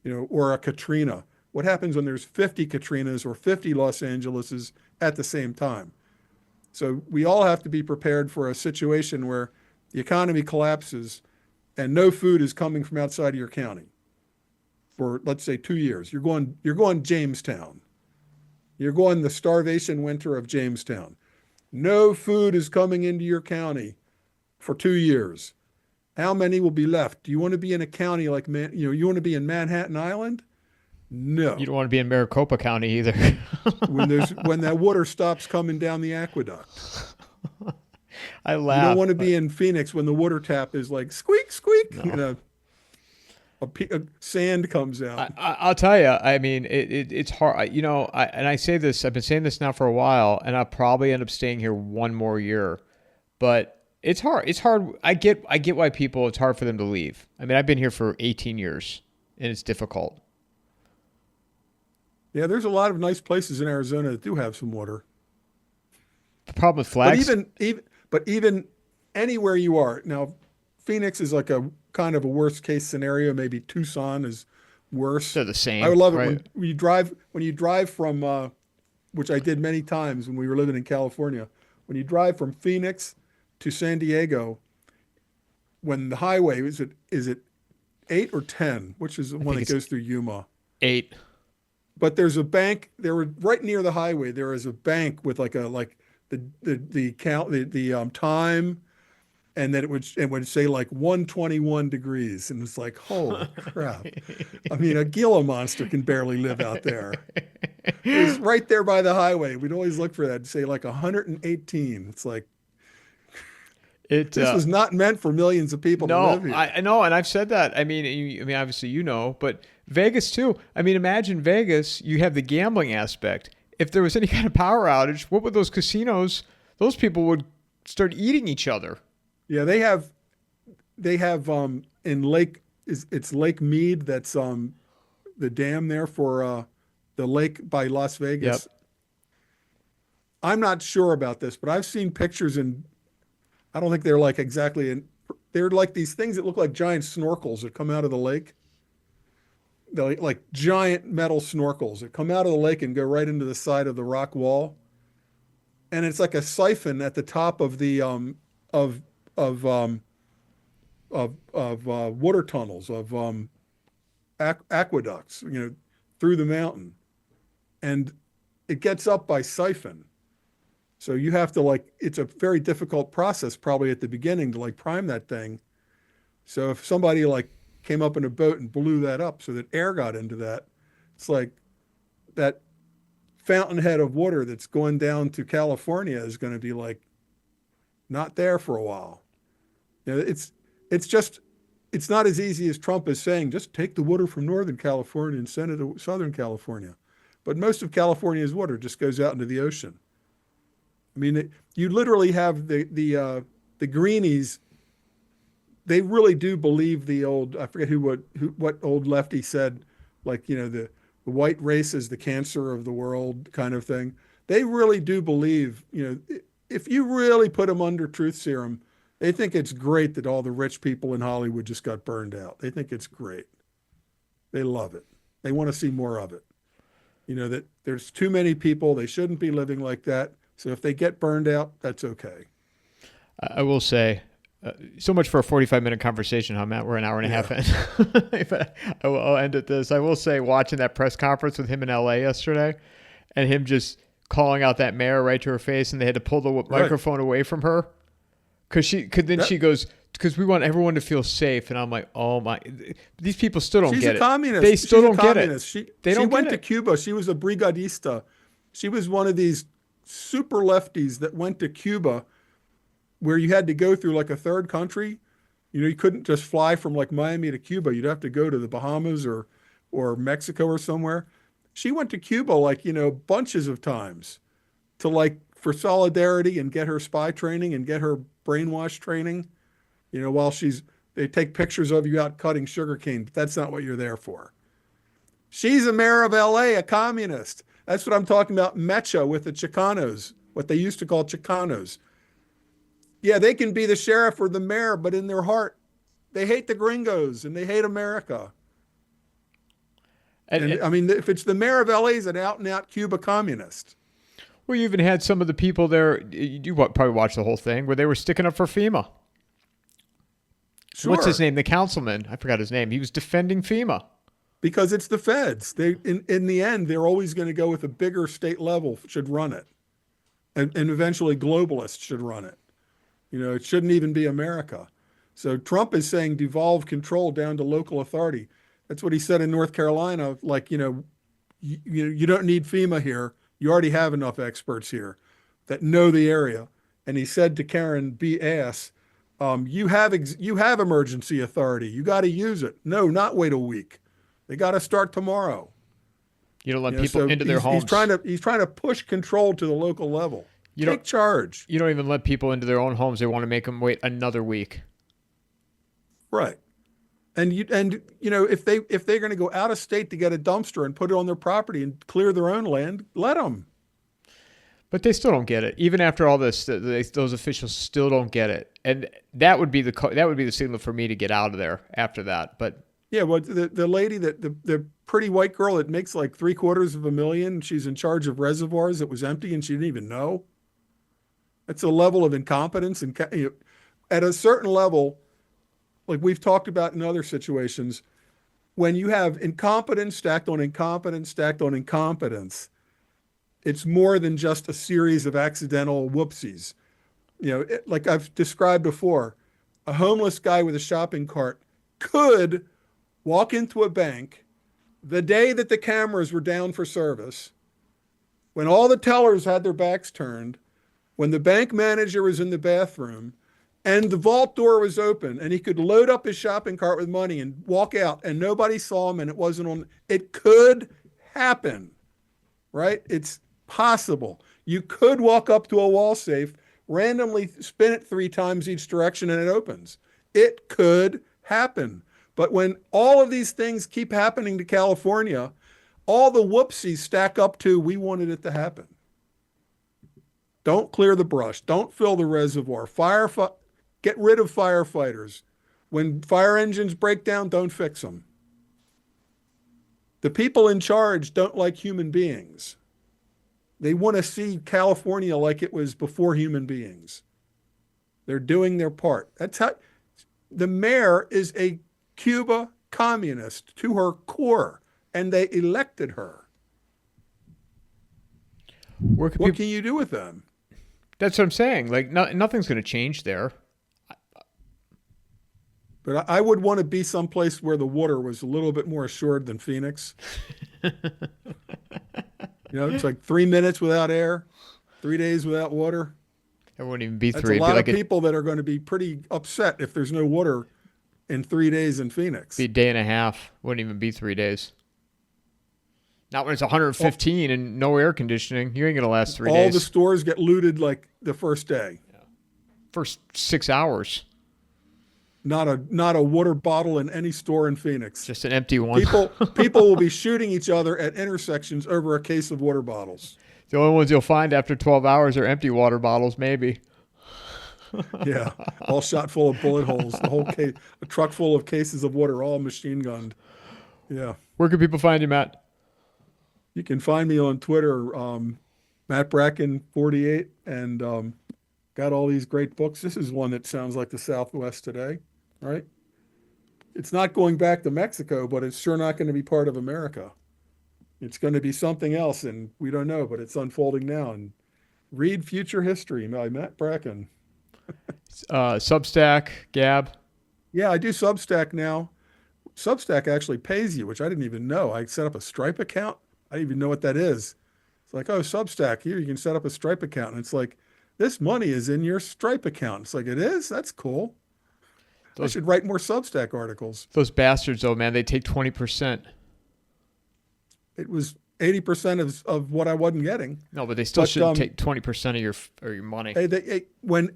or a Katrina? What happens when there's 50 Katrinas or 50 Los Angeleses at the same time? So we all have to be prepared for a situation where the economy collapses and no food is coming from outside of your county for, let's say, 2 years. You're going Jamestown. You're going the starvation winter of Jamestown. No food is coming into your county for 2 years. How many will be left? Do you want to be in a county like, you want to be in Manhattan Island? No. You don't want to be in Maricopa County either. when that water stops coming down the aqueduct. I laugh. You don't want to be in Phoenix when the water tap is like squeak, squeak. No. Sand comes out. I'll tell you. I mean, it's hard. And I say this. I've been saying this now for a while, and I'll probably end up staying here one more year. But it's hard. It's hard. I get why people. It's hard for them to leave. I mean, I've been here for 18 years, and it's difficult. Yeah, there's a lot of nice places in Arizona that do have some water. The problem with flags. But even anywhere you are now, Phoenix is like a kind of a worst case scenario. Maybe Tucson is worse. They're the same. I would love it right? when you drive from, which I did many times when we were living in California. When you drive from Phoenix to San Diego, when the highway is it 8 or 10, which is the one that goes through Yuma? 8. But there's a bank. There were right near the highway. There is a bank with the time, and then it would say like 121 degrees, and it's like, holy crap! I mean, a Gila monster can barely live out there. It was right there by the highway. We'd always look for that and say like 118. It's like, It This was not meant for millions of people to live no, here. I know, and I've said that. I mean, obviously you know, but Vegas too. I mean, imagine Vegas. You have the gambling aspect. If there was any kind of power outage, what would those casinos? Those people would start eating each other. Yeah, they have in it's Lake Mead, that's the dam there for the lake by Las Yep. Vegas. I'm not sure about this, but I've seen pictures, and I don't think they're like exactly they're like these things that look like giant snorkels that come out of the lake. They're like giant metal snorkels that come out of the lake and go right into the side of the rock wall. And it's like a siphon at the top of the of of water tunnels, of aqueducts, through the mountain, and it gets up by siphon. So you have to, like, it's a very difficult process probably at the beginning to like prime that thing. So if somebody like came up in a boat and blew that up so that air got into that, it's like that fountainhead of water that's going down to California is going to be like not there for a while. It's not as easy as Trump is saying, just take the water from Northern California and send it to Southern California. But most of California's water just goes out into the ocean. I mean, you literally have the greenies. They really do believe the old, I forget what old lefty said, like, the white race is the cancer of the world kind of thing. They really do believe, if you really put them under truth serum, they think it's great that all the rich people in Hollywood just got burned out. They think it's great. They love it. They want to see more of it. That there's too many people. They shouldn't be living like that. So if they get burned out, that's okay. I will say, so much for a 45-minute conversation, huh, Matt? We're an hour and a half in. But I'll end at this. I will say, watching that press conference with him in LA yesterday and him just calling out that mayor right to her face, and they had to pull the microphone away from her because she goes, because we want everyone to feel safe. And I'm like, oh my, these people still don't get it. She's a communist. They still don't get it. She went to Cuba. She was a brigadista. She was one of these super lefties that went to Cuba, where you had to go through like a third country. You couldn't just fly from like Miami to Cuba. You'd have to go to the Bahamas or Mexico or somewhere. She went to Cuba like, bunches of times to like for solidarity and get her spy training and get her brainwash training, while they take pictures of you out cutting sugarcane, but that's not what you're there for. She's a mayor of LA, a communist. That's what I'm talking about. Mecha with the Chicanos, what they used to call Chicanos. Yeah, they can be the sheriff or the mayor, but in their heart, they hate the gringos and they hate America. And I mean, if it's the mayor of LA, he's an out-and-out Cuba communist. Well, you even had some of the people there, you probably watched the whole thing, where they were sticking up for FEMA. Sure. What's his name? The councilman. I forgot his name. He was defending FEMA. Because it's the feds. They, in the end, they're always going to go with a bigger state level should run it. And eventually globalists should run it. It shouldn't even be America. So Trump is saying devolve control down to local authority. That's what he said in North Carolina. Like, you don't need FEMA here. You already have enough experts here that know the area. And he said to Karen B. Ass, you have emergency authority. You got to use it. No, not wait a week. They got to start tomorrow. You don't let people into their homes. He's trying to push control to the local level. Take charge. You don't even let people into their own homes. They want to make them wait another week. Right. And if they're going to go out of state to get a dumpster and put it on their property and clear their own land, let them. But they still don't get it. Even after all this, those officials still don't get it. And that would be the signal for me to get out of there after that. But yeah, well, the lady the pretty white girl that makes like $750,000, she's in charge of reservoirs that was empty and she didn't even know. That's a level of incompetence, and at a certain level, like we've talked about in other situations, when you have incompetence stacked on incompetence stacked on incompetence, it's more than just a series of accidental whoopsies. Like I've described before, a homeless guy with a shopping cart could walk into a bank the day that the cameras were down for service, when all the tellers had their backs turned, when the bank manager was in the bathroom, and the vault door was open and he could load up his shopping cart with money and walk out and nobody saw him and it wasn't on. It could happen, right? It's possible. You could walk up to a wall safe, randomly spin it 3 times each direction and it opens. It could happen. But when all of these things keep happening to California, all the whoopsies stack up to, we wanted it to happen. Don't clear the brush. Don't fill the reservoir. Get rid of firefighters. When fire engines break down, don't fix them. The people in charge don't like human beings. They want to see California like it was before human beings. They're doing their part. That's how the mayor is a Cuba communist to her core, and they elected her. What can you do with them? That's what I'm saying. Like, nothing's going to change there. But I would want to be someplace where the water was a little bit more assured than Phoenix. It's like 3 minutes without air, 3 days without water. It wouldn't even be That's three. a lot of people that are going to be pretty upset if there's no water in 3 days in Phoenix. Be a day and a half. Wouldn't even be 3 days. Not when it's 115 and no air conditioning. You ain't going to last 3 days. All the stores get looted like the first day. Yeah. First 6 hours. Not a water bottle in any store in Phoenix. Just an empty one. People will be shooting each other at intersections over a case of water bottles. The only ones you'll find after 12 hours are empty water bottles, maybe. Yeah, all shot full of bullet holes. The whole case, a truck full of cases of water, all machine gunned. Yeah. Where can people find you, Matt? You can find me on Twitter, Matt Bracken 48, and got all these great books. This is one that sounds like the Southwest today, right? It's not going back to Mexico, but it's sure not going to be part of America. It's going to be something else, and we don't know, but it's unfolding now. And read Future History by Matt Bracken. Substack, Gab. Yeah, I do Substack now. Substack actually pays you, which I didn't even know. I set up a Stripe account. I didn't even know what that is. It's like, oh, Substack, here you can set up a Stripe account. And it's like, this money is in your Stripe account. It's like, it is? That's cool. I should write more Substack articles. Those bastards, though, man, they take 20%. It was 80% of what I wasn't getting. No, but they still shouldn't take 20% of your money. When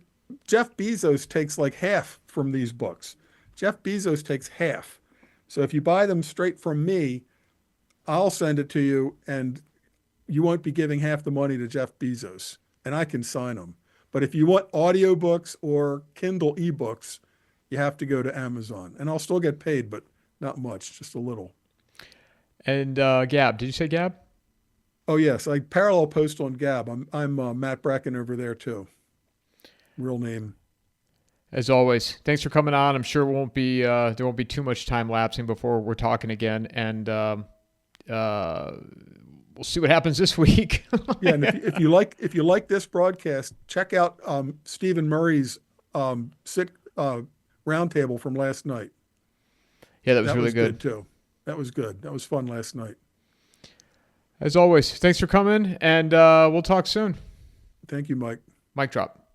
Jeff Bezos takes like half from these books, Jeff Bezos takes half. So if you buy them straight from me, I'll send it to you, and you won't be giving half the money to Jeff Bezos, and I can sign them. But if you want audiobooks or Kindle ebooks, you have to go to Amazon, and I'll still get paid, but not much, just a little. And Gab, did you say Gab? Oh yes, I parallel post on Gab. I'm Matt Bracken over there too. Real name. As always, thanks for coming on. I'm sure there won't be too much time lapsing before we're talking again, and we'll see what happens this week. Yeah, and if you like this broadcast, check out Stephen Murray's roundtable from last night. Yeah, that was really good too. That was good. That was fun last night. As always, thanks for coming, and we'll talk soon. Thank you, Mike. Mic drop.